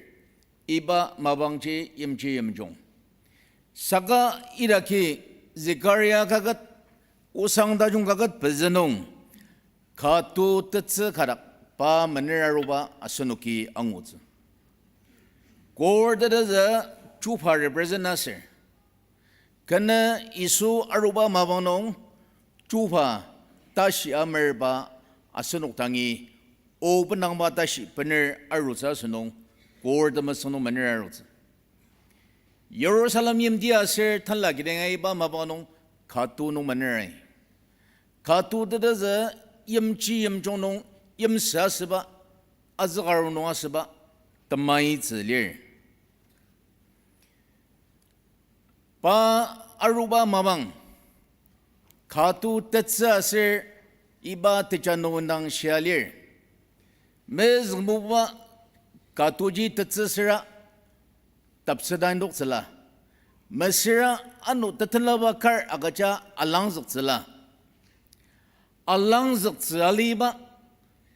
Speaker 4: iba mabang chi yamchi yamjong. Saka iraki Zechariah kagat usang dajung kagat bezanong katu tetsa karak pa maniraruba asunuki angut. Kor dada chupa represent nasir. Kana isu aruba mabanong chupa tashi amerba asunuk tangi o penang ba tashi pener arutsa sunong kor damasunong manirarutsa. Jerusalem yim dia ser thala gidengai ba mabanong katu nung manerai. Katu dada za yim chi yim jonong yam sa saba azgar no saba tamai zilir pa aruba mamang khatu tetsa sir iba techano nang shalir mez muba katuji tetsa sira tapsadan dok sala masira anu tatlaba kar agacha alang zala alang zaliba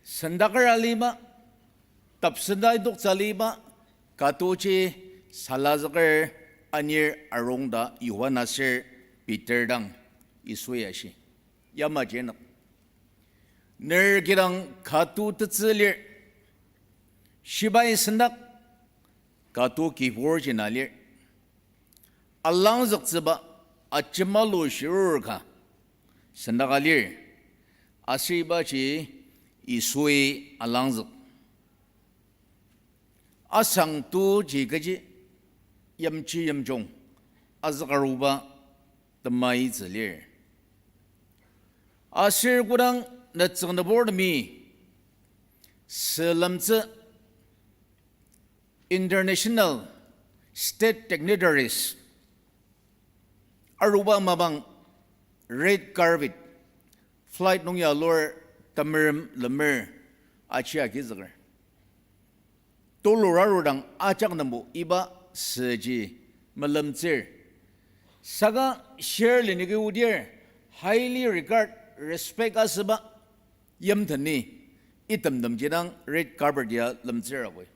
Speaker 4: sandakar aliba tapsadai dok saliba katuji salazakar anir arongda yuwana sir Peter dang isuyashi yama jenak nergirang katu tetselir shibai sandak katu kibor jinalir alang zakzaba achimalo shirurka sandakalir asiba chi isui alang zak asang tu jigaji yamchi yamjong azgaruba tamai zilir asir gudang natsang na board mi selamtse international state dignitaries aruba mabang red carpet flight nung ya lor tamirim lemir achia gizagar tolorarudang achak namu iba seji malamtsir saga share linigi udir highly regard respect asaba yamthani itam damjirang red carpet ya lamtsir away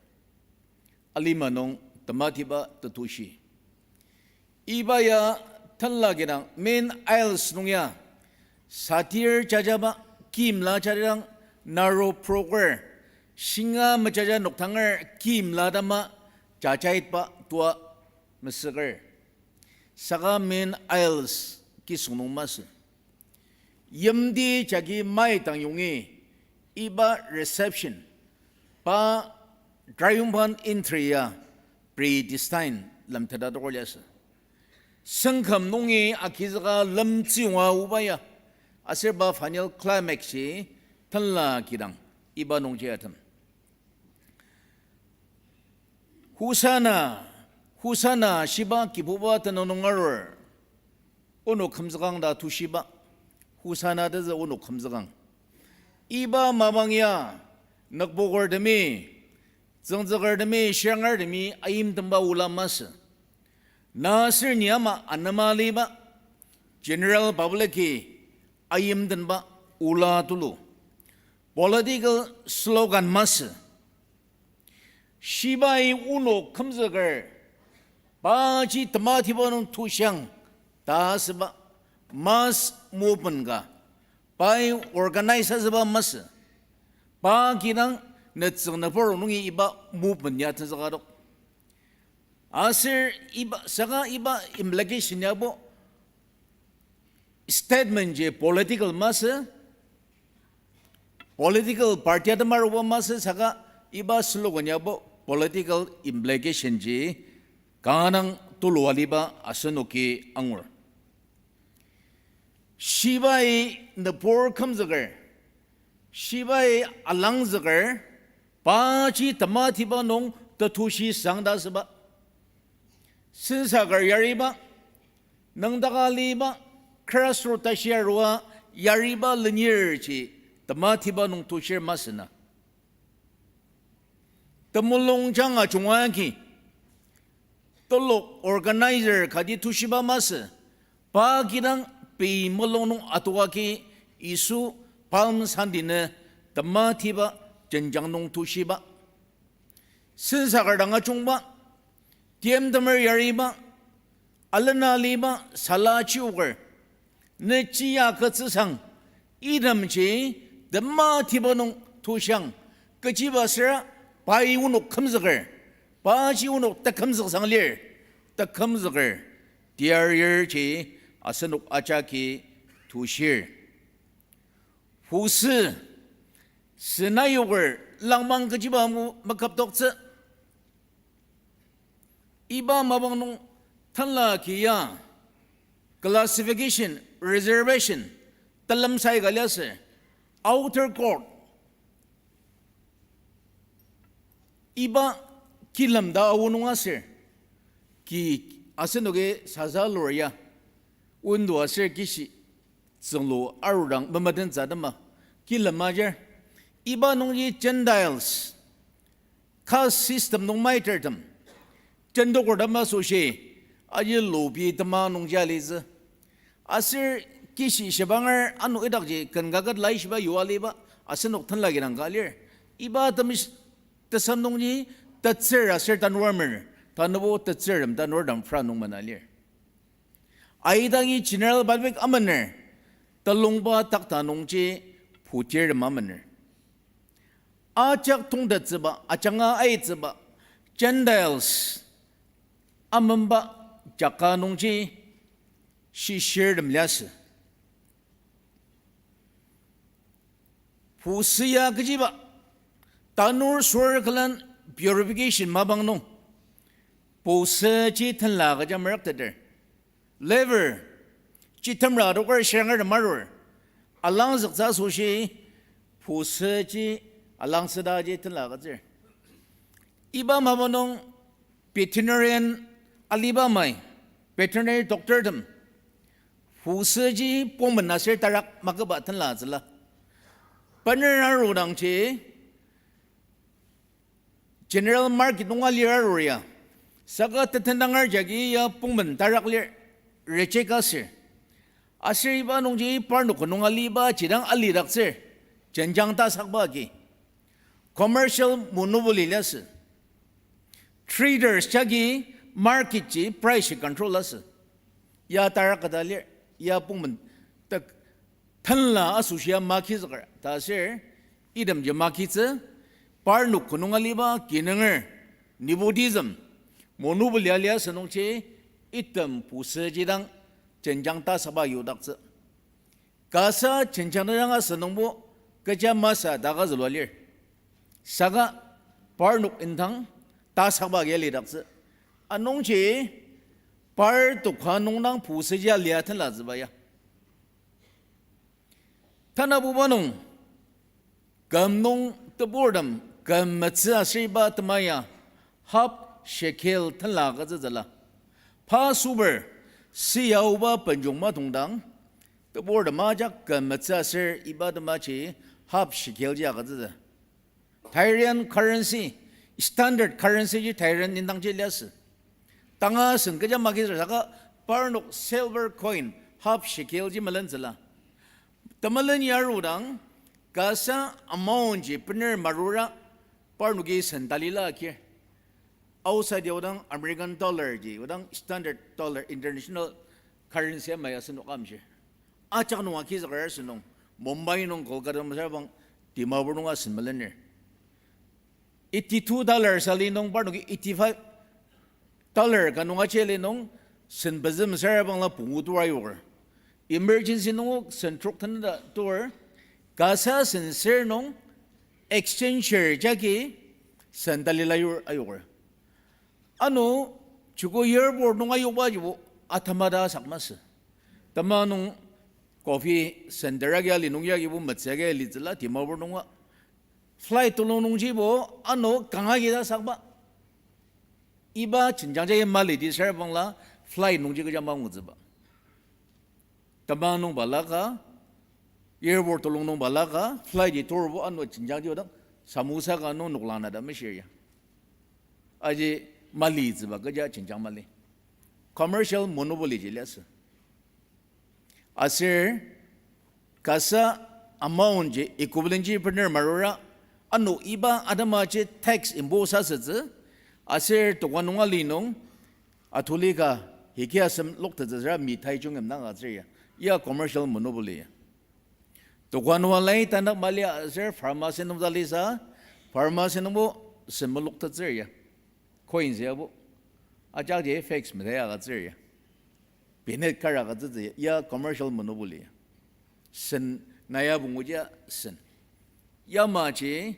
Speaker 4: alima nong tamatiba tatushi iba ya tanlagirang main aisles nung ya satir chajaba kimla charang narrow progress singa machaja noktangar kimla dama chachait pa tua masagar saga main aisles kisunong mas yamdi chagi mai tang yungi iba reception pa triumphant entry ya predestined lam tada dolyasa sangkham nungi akizaga lam chiwa ubaya aserba final climax si thanla kirang iba nongje atam husana shiba kibuba tanonongar ono khamzagang da tushiba husana da ono khamzagang iba mabangya nakbogor demi zangzagar demi shangar demi ayim tamba ulamas nasir niyama anamaliba general public ayim tanba ula tulu political slogan mas shibai uno khamzagar baji tamatibanong tusyang tasba mas movement ga by organizers ba mas ba kinang natsang na por nungi iba movement ya tsagarok asir iba saka iba implication ya bo statement je political mas political party adamar ba mas saka iba slogan ya bo political implication je kanang tuluwaliba asanoki angur shibai the poor comes agar shibai alang zagar pachi tamatiba nong tatushi sangda saba sinsagar yariba nangdakaliba krasrotashirwa yariba linear chi tamatiba nong tushir masana tamulong changa chungwanki tolok organizer kadi tushiba mas pagirang pi molong atuaki isu palm sandine tamatiba jenjang nong tushiba sinsagar danga chungba tiem damer yariba alana liba salachi ugar nechiya katsang idamchi tamatiba nong tushang kachiba sera pai unok khamzagar pachi unok takhamzag sanglir takhamzagar diar chi asanuk achaki tushir husi sinayogar langmang kajiba mu makaptokse iba mabang nung tanla kiya classification reservation talam say galyase outer court iba kilamda awununga sir ki asenoge saza loria undo asir kishi zonglo arurang mamaden zadama kilamajer iba nungji Gentiles ka system nung maitertam chendo kodama soshe aje lobi tama nungjaliz asir kishi shabangar anu idakje kangagat lai shiba yualiba asenok than lagi nang galir iba tamis tasam nungji tatser asir tanwarmer tanabo tatseram tanwardam fra nung manalir aidangi general balbek amaner talungba takta nungji putir mamaner achak tungda ziba achanga ai ziba Gentiles amamba jaka nungji shi shared mlyas pusiya gajiba tanur swar kalan purification mabang nung pusa chi thanla ga jamrak tader lever chi thamra do kar shangar marur alang zakza sushi pusa chi alang sada ji thanla ga zer iba mabanong veterinarian aliba mai veterinary doctor dam pusa ji pomban nasir tarak magaba thanla zala panera rodang chi general market nunga lira roya saka tatandangar jagi ya pungban tarak lir reche kasir asir iba nungji parno kununga liba chidang alirak sir janjang ta sakba ki commercial monopoly las traders jagi market ji price control las ya tarak kadalir ya pungban tak thanla asusia makhi zakar tasir idam je makhi tse parno kununga liba kinangar nepotism monopoly alia sanong che itam pusa jidang jenjang ta saba yodak tse kasa jenjang dang sanong bo kaja masa daga zalwalir saga parno intang ta saba geli dak tse anong che par to khanong nang pusa ja lia than la zbaya thana bubanong gamnong tebordam gamatsa siba tmaya hap shekel thala ga zala pa super siyauba panjong ma tongdang tebordam ma jak gamatsa ser ibada ma chi hap shekel ja ga zala Thailand currency standard currency ji Thailand nindang je lias tanga sen ga ma gi zaga parnok silver coin hap shekel ji malan zala tamalan yarudang kasa amount ji pener marura parnugi sandalila kye outside yodang American dollar ji odang standard dollar international currency maya sunu kamje achak no aki zakar sunong Mumbai nong Kolkata masabang Dimapur nong asin malener $82 sali nong parnugi $85 kanong achele nong sen bazam sarabang la pungutu ayor emergency nong sentrok tanda tour kasa senser nong exchanger jagi sandalila ayor ano chuko airport nong ayo ba jibo atamada sakmas tama nong coffee sendera gali nong yagi bo matsage litla Dimapur nong flight nong jibo ano kangagi da sakba iba 진장자의 말이 디 살방라 flight nong jiga jamang uzba tama nong balaka airport tolong nong balaka flight di torbo ano 진장지 oda samusa ka no nuklana da meshiya aje mali zba gaja 진장 mali commercial monopoly jilas asir kasa amount je equivalent ji partner marora ano iba adama je tax imposa saze asir to wanunga linong atulika hikiasam lokta zara mi thai chung am na azria ya commercial monopoly to wanwa lai tanak malia azir pharmacy nom zalisa pharmacy nom semolok ta zria coins ya bo ajak je fix me ya ga zria binet kara ga zria ya commercial monopoly sen naya bunguja sen ya ma je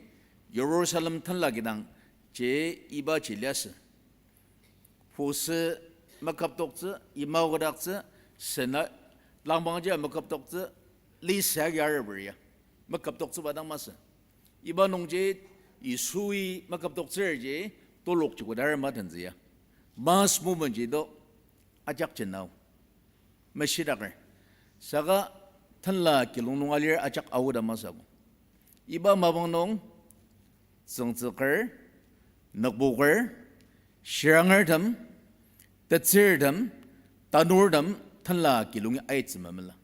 Speaker 4: Jerusalem than lagidang je iba chilas pose makap dokse imau gadakse sena langbang je makap dokse li sag yarabria makap dokse badang mas iba nong je isui makaptok je to lok chukudar matan zia mass movement je do ajak chenau mashidagar saga thanla kilung nungalir ajak awuda masabu iba mabang nong zengzekar nakbukar shirangar dam tatsir dam tanur dam thanla kilung ait mamala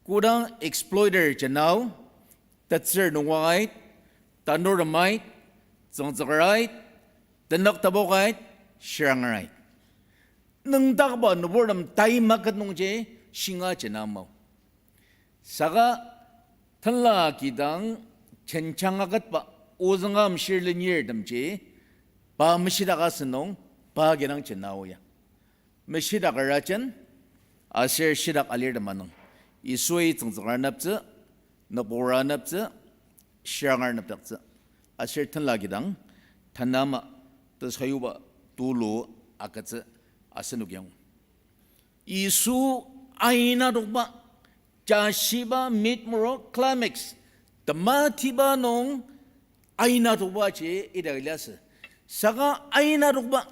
Speaker 4: kudang exploiter chenau tatsir nungwait tanur damait zengzekarait tanak tabokait shirangarait nang takba nubordam tay makat nung je singa chenamau saga thanla kidang chenchangagat pa uzangam shirlinyer damje pa mishidagasanong pa genang chenaoya mishidagarachan asir shidak alir damanong isui zengzekar napze nabora napze shirangar napze asir thanla kidang thanama tasayuba tulu akatze asenugyang isu aina rukba jashiba mitmuro climax tamatiba nong aina rukba che idaglas saga aina rukba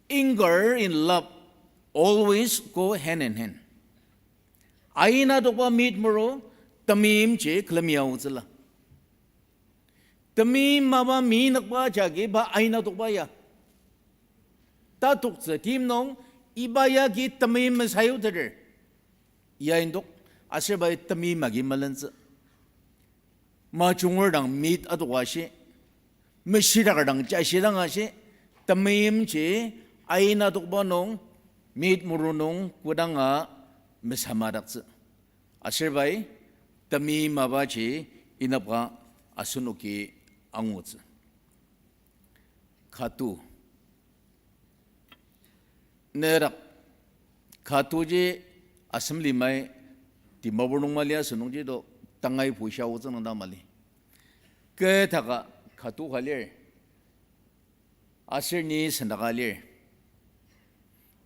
Speaker 4: anger in love always go hand in hand aina rukba mitmuro tamim che klamiyaw zala tamim maba minakba jagi ba aina rukba ya tatuk sa kim nong ibaya ki tamim masayo tere ya indok asir bay tamim magi malansa ma chungur dang meet atwa she mashira dang cha shirang ase tamim che aina tukba nong meet murunong kudanga masamarak asir bay tamim maba che inapka asunuki angut khatu nerak khatuji assembly mai Dimapur malia sunungji do tangai puisha uzang nanda mali ke thaka khatu khalir asir ni sandakalir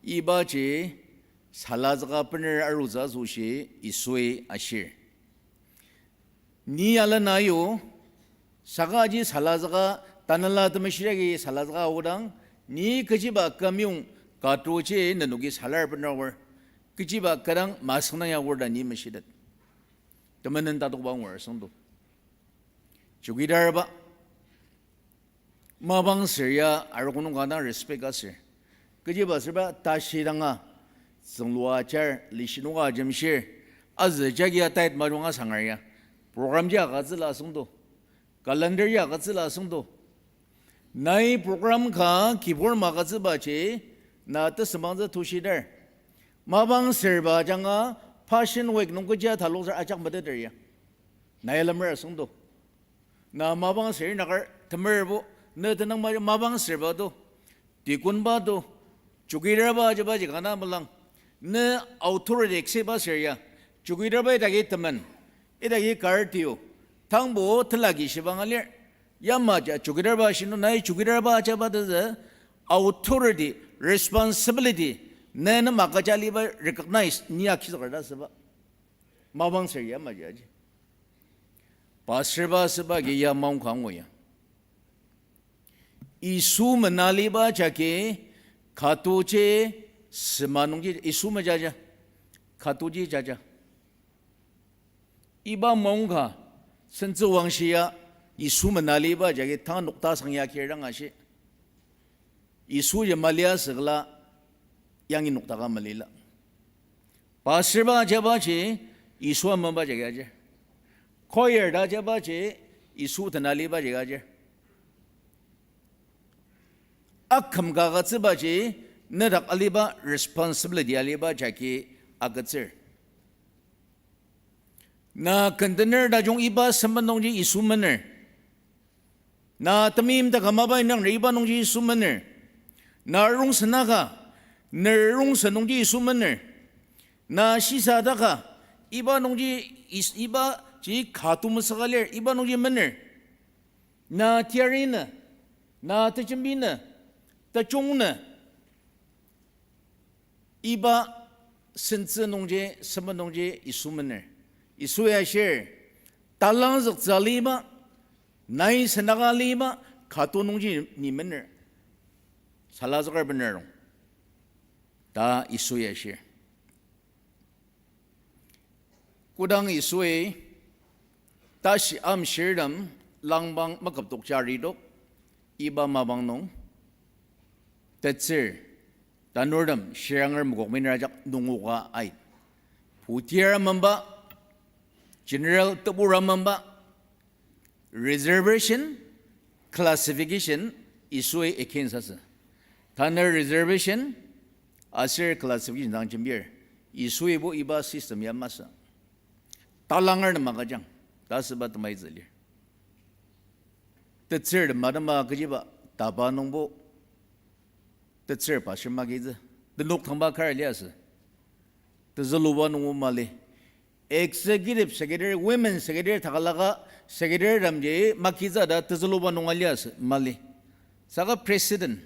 Speaker 4: iba je salazga pener aruza zushi isui ashir ni ala nayo sagaji salazga tanala tamashiragi salazga udang ni kajiba kamyung katoche nanugi salar penawar kijiba kadang masna ya warda ni mashidat tamanan tatuk bang war sangdo chugidar ba mabang sirya arakunung kana respect asir kijiba sirba tashiranga sangluwa char lishinuga jamshir az jagiya tait marunga sangarya program ja gazila sangdo calendar ya gazila sangdo nai program ka keyboard magaziba che na ta samangza tushidar mabang serba janga passion week nungkuja thalok ajak madadar ya nailamra sungdo na mabang ser nakar tamerbo na tanang mabang serba do tikun ba do chukira ba jaba jikana malang na authority ekseba ser ya chukira ba dagi taman idagi kartio tangbo thalagi shibangalir yamaja chukira ba shinu nai chukira ba jaba da authority responsibility nena makajali ba recognize niya kisarda saba mabang seriya majaji pasirba saba ge ya maung khangwo ya isu manali ba jake khatuche semanungji isu majaja khatuji jaja iba maungkha senzu wangshia isu manali ba jake thang nukta sangya kirang ashe isu ya malia segala yang inuk taka malila pasirba jaba che isu mamba jaga je khoyer da jaba che isu tanali ba jaga je akham ga ga tsiba che narak aliba responsibility aliba jaki agatsir na container da jong iba sambanong ji isu maner na tamim da kamabay nang riba nong ji isu maner na rung sanaka nerung sanungji isu maner na sisa daka iba nungji iba ji khatu masagalir iba nungji maner na tiarina na tachambina tachungna iba sense nungje sama nungje isu maner isu ya share talang zak zaliba 나이 세나갈리마 가토농지 니면을 살라자가 번내롱 다 이수야시 꾸당 이수에 다시 암시름 랑방 막갑독 자리도 이바 마방농 대체 단노름 시랑을 무곡민라작 농우가 아이 부티라만바 general taburamamba reservation classification isue ekensasa tanner reservation asir classification dang jambir isue bo iba system yamasa talangar na magajang dasbat mai zali tetser madama gajiba DABA nongbo tetser pa shmagiza the nok thamba kar lias the zaluwa nong male executive secretary women secretary thakalaga secretary ramje makiza da tazuluba nongalias mali saga president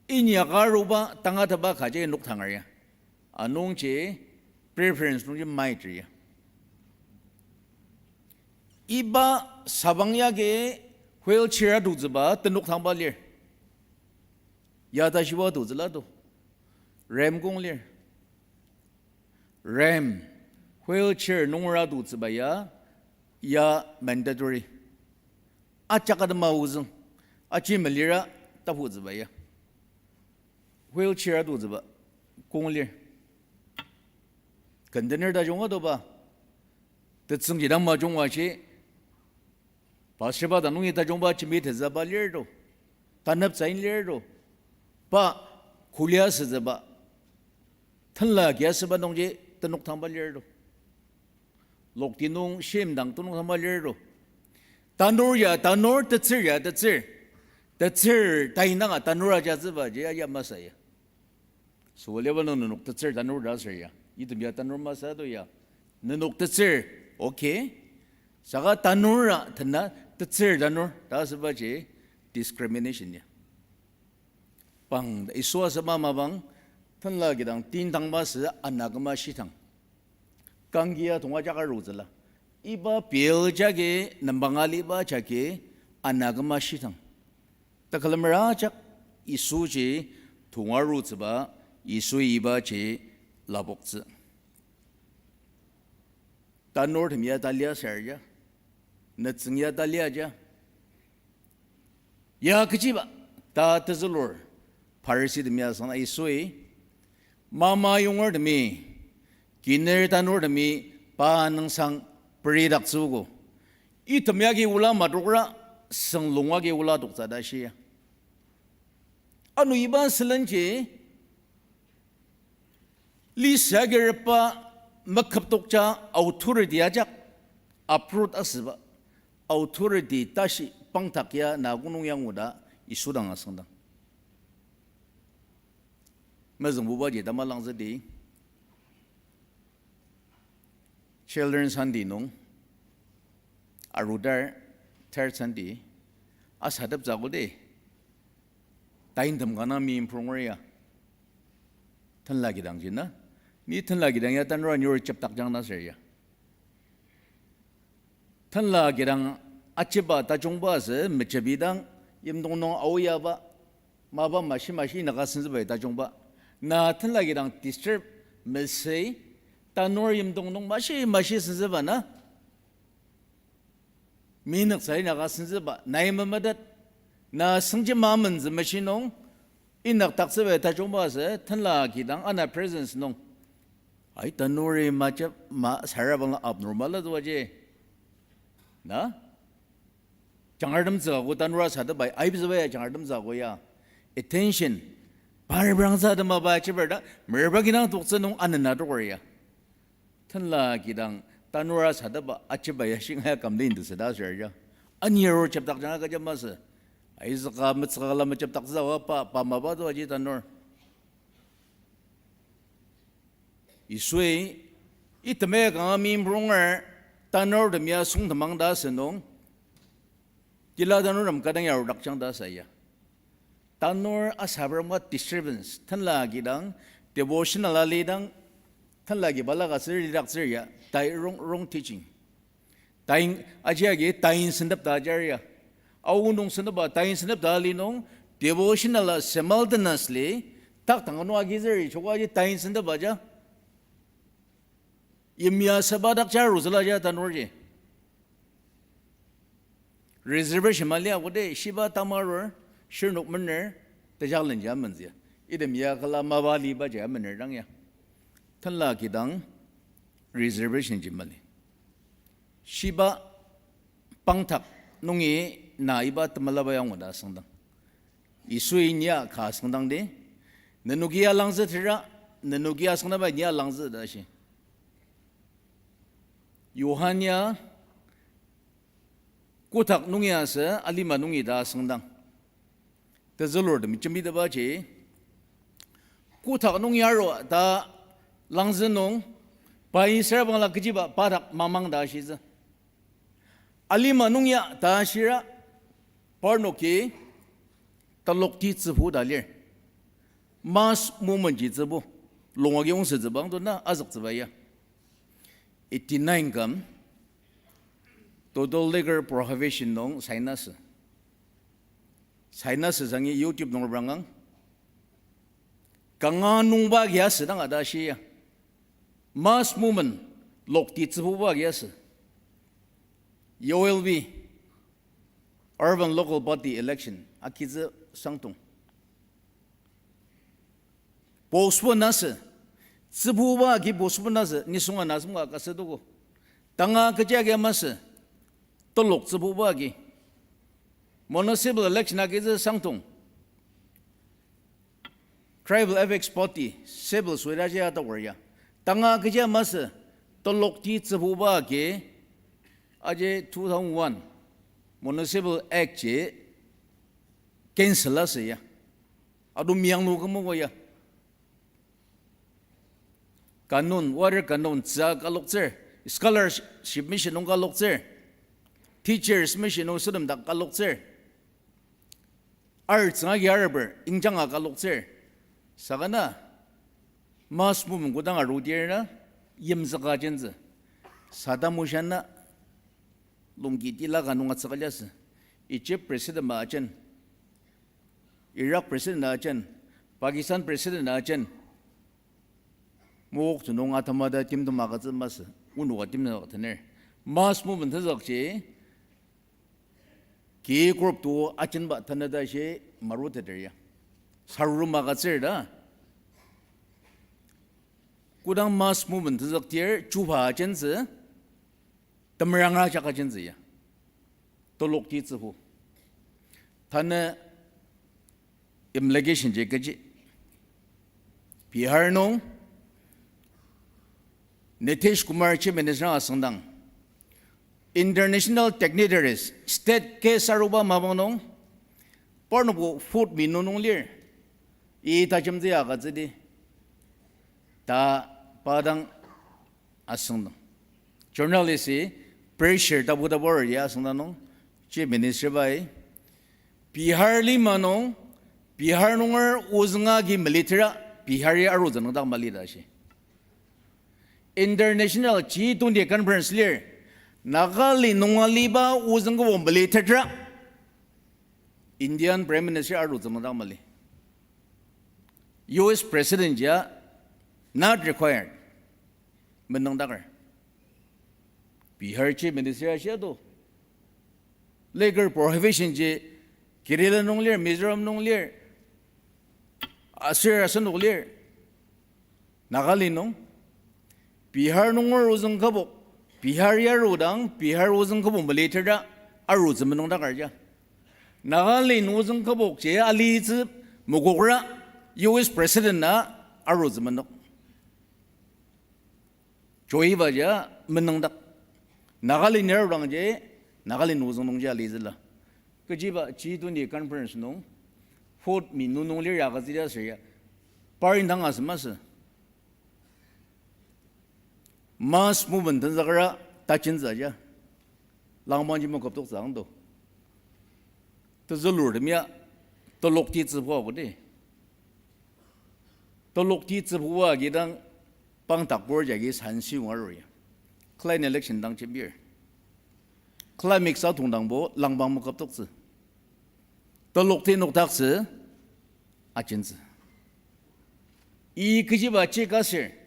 Speaker 4: inyaga ruba tanga thaba khaje nuk thangarya anong che preference nung je maitri iba sabangya ge wheelchair duzba tanuk thamba lir yada shiwa duzla do ram gong lir ram wheelchair nungra duzbaya ya mandatory achakad mauzung achi malira tapuzbaya wheelchair duzba konglir container da jonga do ba tetsung jidam ma jongwa chi bashiba da nungi da jongba chi mit zaba lir do tanap sain lir do ba kulia zaba thanla gyas ba nongje tanuk thamba lir do lok tinung shem dang tunung sama lero tanur ya tanur tetzir ya tetzir tainanga tanur aja zeba je ya masaya so level no nuk tetzir tanur dasir ya itu biar tanur masa do ya nuk tetzir okay saga tanur thana tetzir tanur dasba je discrimination ya pang iswa sama mabang thanla gidang tin dang mas anagama shitang 강기야 동화자가 로즈라 이바 별자게 남방알이바 자게 아나그마 시당 따칼마라작 이수지 동화로즈바 이수이바 제 라복즈 단노르미야 달리아 서야 나츠냐 달리아자 야 그지바 다트즈로 파르시드미야선 이수이 마마 용어드미 Kiner tanur demi panang sang peridak sugo. Itu miagi ula madukra sang lungagi ula dukta dasya. Anu iban selenje li sagerpa makap tukca authority ajak approve asba authority tashi pangtakya nagunung yang uda isudang asandang. Mazang buba je damalang zedi. Children's Sunday nung arudar third Sunday as hadap zagode tain dam gana mi improngria tan lagi dang jina ni tan lagi dang ya tan ro nyur chap tak jang na seria tan lagi dang acheba ta jongba se mechebi dang yim dong nong auya ba ma ba ma shi na ga sin zbai ta jongba na tan lagi dang disturb me say tanor yim dong nong mashi sinzeba na minak sai na ga sinzeba naim madat na singje mamen z mashi nong inak taksebe ta jongba se thanla ki dang ana presence nong ai tanor ma cha ma sarabang abnormal do je na jangadam za go tanora sa da bai ai bizba ya jangadam za go ya attention barbrang za da ma ba chiberda merba ginang tuksa nong anana do ya Tanla gidang tanura sadaba achibaya shinga kamdin du sada serja anyero chaptak jana ka jamasa aizaka matsakala chaptak zawa pa mabado aji tanur iswe itme ka mi mbronger tanur de mia sung tamang da senong jila tanur ram kadang ya dakchang da saya tanur asabram disturbance tanla gidang devotional alidang Tan lagi balaga seri dak seria tai wrong teaching. Taing ajiage taing sendap da jaria. Au nung sendap taing sendap da li nung devotional simultaneously tak tangano agizeri choga ji taing sendap aja. Imya sabadak jar ruzala ja tanurje. Reservation malia wode shiba tamaror shirnuk mener tajalan jaman zia. Idem ya kala mabali ba jaman dang ya. Tanla kidang reservation jimali. Shiba pangtak nungi na iba tamalaba yang wada sangdang. Isui niya ka sangdang de. Nanugia langza tira, nanugia sangdaba niya langza da shi. Yohania kutak nungia sa alima nungi da sangdang. Tazalor da michami da ba che. Kutak nungia ro da langza nung pai serabang la kejiba parak mamang da shi za. Alima nungya ta shira parno ke talok ti zibu da lir mass movement ji zibu longa ge ongse zibang do na azak zibaya 89 kam total liquor prohibition nong sainas zangi YouTube nong brangang kanga nung ba gya sedang ada shi mass movement lok ti zibu ba gya se ULB urban local body election akiza sangtung bospo nasa zibuwa ki bospo nasa nisunga nasumga kasedugo tanga kajage masa tolok zibuwa ki municipal election akiza sangtung tribal apex party civil swiraje atawarya tanga kajage masa tolok ti zibuwa ki aje 2001 municipal act je cancel la se ya adu miang nu kamo ya kanun water kanun za kalokzer scholarship mission ong kalokzer teachers mission ong sudam dak kalokzer arts nga yarber ingjang nga kalokzer sagana mas mum gudang arudier na yimzaka jenze sadamushana lungki tila kanung at sakalyas Egypt president ma achen Iraq president na achen Pakistan president na achen muok tunong atamada tim tumakat mas unu atim na taner mas movement hazak che ki group tu achen ba tanada she marut ederya saru makat sir da kudang mas movement hazak tier chupa achen se tamranga chaka jinziya tolok ti zihu tana imlegation je gaji Bihar nong Nitish Kumar Chief Minister asangdang international technitaries state case aruba mabang nong porno food minu nong lir I ta jamziya gazidi ta padang asangdang journalist pressure tabu tabor ya sangdanong Chief Minister bai Bihar lima nong Bihar nongar uznga gi military Bihar ya aru zanang dak malida shi international G20 conference lir nagali nongali ba uznga wo military Indian Prime Minister aru zanang dak mali US President ya not required menang dakar Bihar Chief Minister Asia do liquor prohibition je Kerala nonglir Mizoram nonglir Asir asan nonglir Nagali nong Bihar nongor uzang kabok Bihar ya rodang Bihar uzang kabok Malaysia da aru zaman nong dakar ja Nagali uzang kabok je ali zi mugokra US President na aru zaman nong Joy ba ja menang dak Nagali nerang je, Nagali nuzong nong jali zila. Kejiba G20 conference nong, Fort mi nunong lir ya kazida siya. Parin tang asmas. Mass movement tan zakara tachin zaja. Langman ji mo kaptok sang do. To zalur demya to lokti zibo gode. To lokti zibo gidang pang takbor jagi sansi ngaruya. Klein election dang chibir. 클라믹사 동당보 랑방무 갑독즈 또 록티 녹닥스 아진즈 이 그지바 찌가슬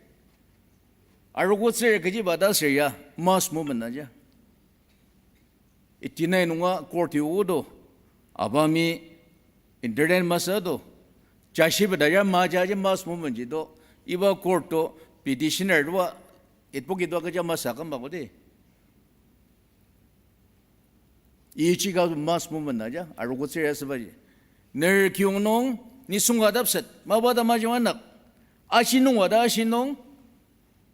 Speaker 4: 아르고슬 그지바 다슬야 마스 무먼 나자 이티나이 농가 코르티우도 아바미 인터넷 마사도 자시바다야 마자지 마스 무먼지도 이바 코르토 피티셔너와 itpokido ka jama sakam bagode ichiga mas movement naja arugo serious baji ner kyungnong ni sungadap set mabada majwanak asinong wada asinong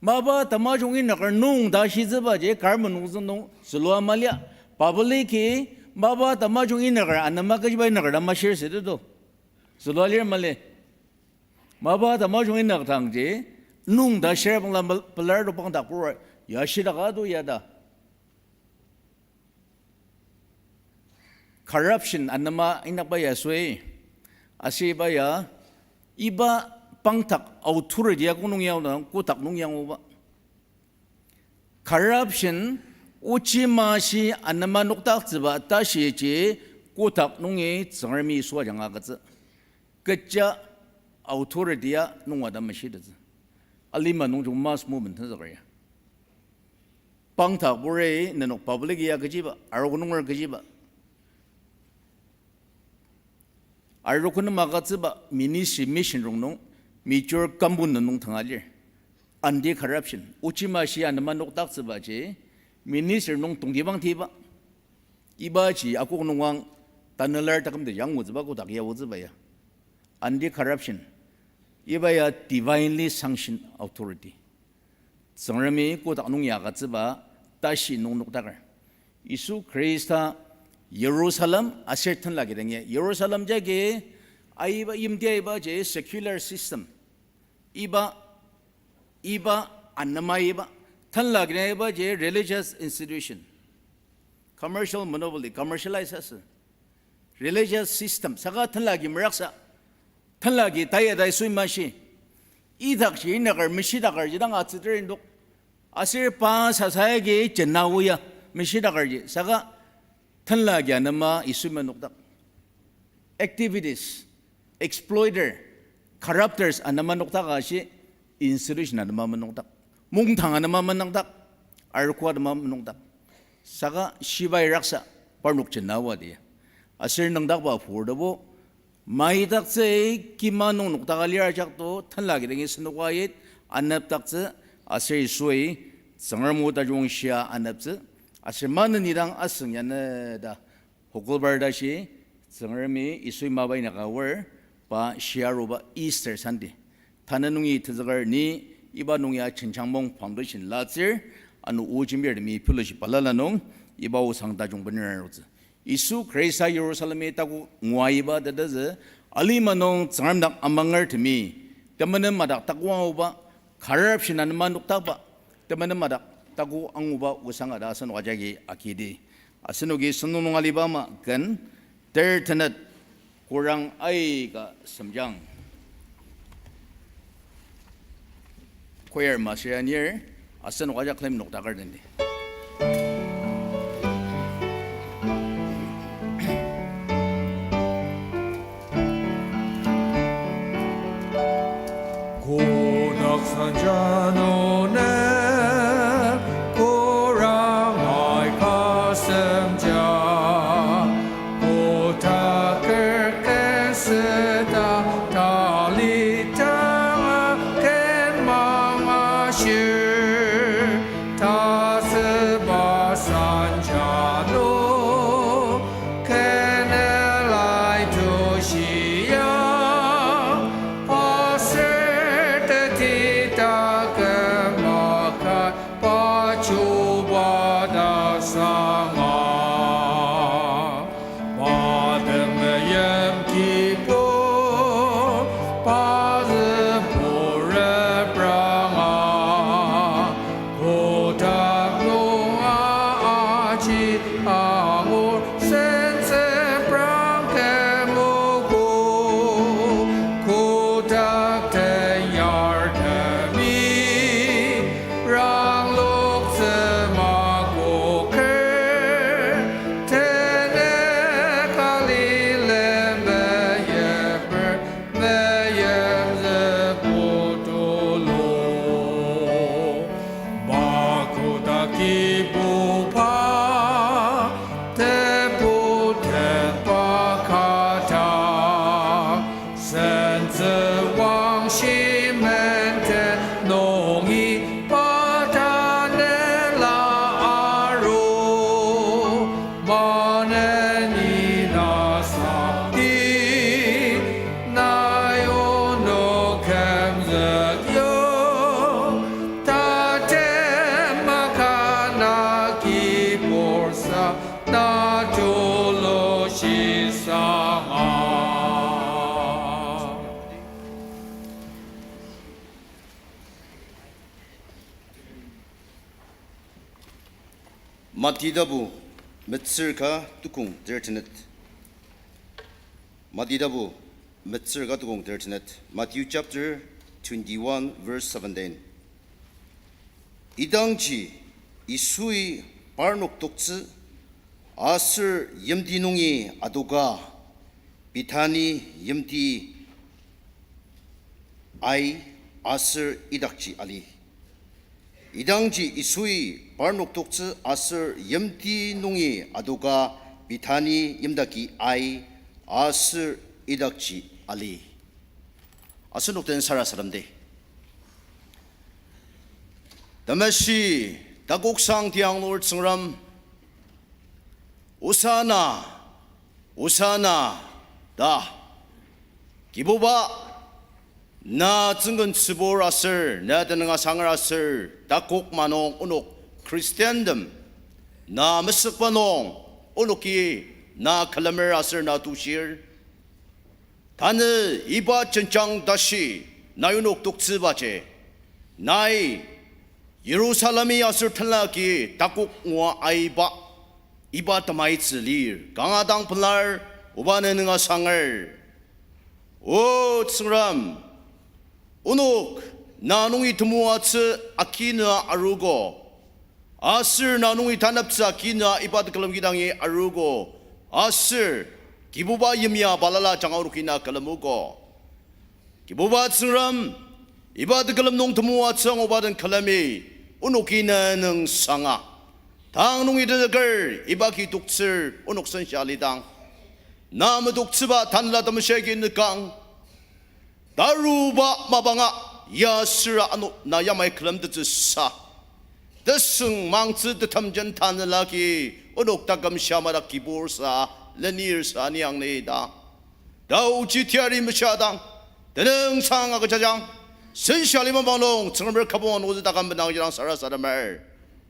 Speaker 4: maba tamajongin nakar nung da shizba je karmanung zong sulwa malia publiki maba tamajongin nakar anama ka jibai nakar dama share sedo sulwa lir male maba tamajongin nakang je nung da share bang lam pelar do bang da pur ya shida ga do ya da corruption anama inak ba ya sui asi ba ya iba pangtak authority ya kunung yaw na ku tak nung yang ba corruption uchi ma shi anama noktak zba ta shi ji ku tak nung ye znger mi so jang ga zi geja authority ya nung wa da ma shi de alima nung jung mass movement ta zagaya pangta bore ne nok public ya gajiba arogunung er gajiba arokun magatsiba ministry mission rong nong major kambun nong thangalir anti corruption uchima sia na manok taktsiba je minister nong tungdibang tiba iba ji akok nongwang tanalar takam de yang uzba ko takya uzba ya anti corruption 이바야 divinely sanctioned authority. 성람이 고닥농 야가츠바 다시 농녹다가 이수 그리스타 예루살렘 아세튼 라게랭에 예루살렘 제게 아이바 임디아이바 제 secular system 이바 안나마이바 탄라게랭이바 제 religious institution commercial monopoly commercialization religious system 사가 탄라기 무락사 탈락이 다이다이 수임마시 이닥시 나갈 미시다갈 지당 아츠드린도 아실파 사사에게 전나우야 미시다갈지 사가 탈락이 아나마 이수면 녹다 activities exploiter corruptors 아나마 녹다가시 institution 아나마 녹다 몽탕 아나마 만낭다 알코 아나마 녹다 사가 시바이 락사 parnuk 전나와디 아실 능닥바 부르고 마이닥세 기만농 녹다갈리아 작도 탄라기랭이 스노과잇 안납닥스 아세이 수이 성얼모다 종시아 안납스 아세 많은 이랑 아승야네다 호글바르다시 성얼미 이수이 마바이나가 월바 시아로바 이스터 산디 타나농이 트즈걸니 이바농이야 천창몽 파운데이션 라츠 아누 오지미르미 필로시 발랄라농 이바오 상다종번이라노즈 이수 그레이사 예루살렘에 타고 nguaiba dadaze alimanong tsamdak amangar timi tamanem madak takwa uba corruption an manukta ba tamanem madak tagu anguba usanga da san wajagi akidi asinogi sunung alibama kan tertanat kurang ai ka samjang choir masyanir asan wajak claim nokta garden di
Speaker 5: 산자노네 고랑아이 가슴자 고타클 캔스다 달리타가 캔망아슈 다스 아네니나 사디 나요노 감석요 다테마카나 기볼사 나졸로 시사하
Speaker 8: Matidabu Metsirka Tukung Dertinet Matidabu Metsirka Tukung Dertinet Matthew chapter 21 verse 17 Idangji Isui Parnok Tokse Asir Yemdinungi Adoga Bitani Yemdi Ai Asir Idakji Ali Idangji Isui Parnok Tokse Asir Yemdi Nungi Adoga Bitani Yemdaki Ai Asir Idakji Ali Asir Nokten Sara Saramde Damashi Dagoksang Tiang Lord Sangram Usana Da Giboba Na zenggan tsibor asir, na denenga sangar asir, dakok manong unok Christendom, na mesek panong unoki na kalamer asir na tushir. Tane iba cencang dashi, na unok tuk tsibaje, nai Yerusalemi asir tenlaki dakok ngwa aiba, iba tamai tsilir, gangadang pelar, uba nenenga sangar. O tsengram, Unuk nanungi tumuatse akina arugo asir nanungi tanapse akina ibad kalam gidangi arugo asir kibuba yemia balala jangaurukina kalamugo kibuba tsingram ibad kalam nung tumuatse ngobadan kalami unukina nang sanga tang nungi degar ibaki tuksir unuk sensyalidang nama tuksiba tanla tamasyakin nekang Daruba mabanga ya sira anu na yamai kelam de sa deseng mangzi de tamjen tan lagi unuk tagam syamara kibur sa lenir sa niang neda dau ji tiari msyadang deneng sang aga jajang sen syali mabalong cengmer kabon uzi tagam benang jirang sara sara mer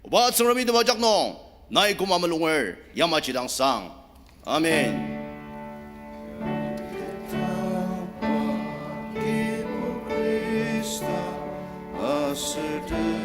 Speaker 8: uba cengmer de bajak nong nai kumamalunger yamachidang sang amen Aserte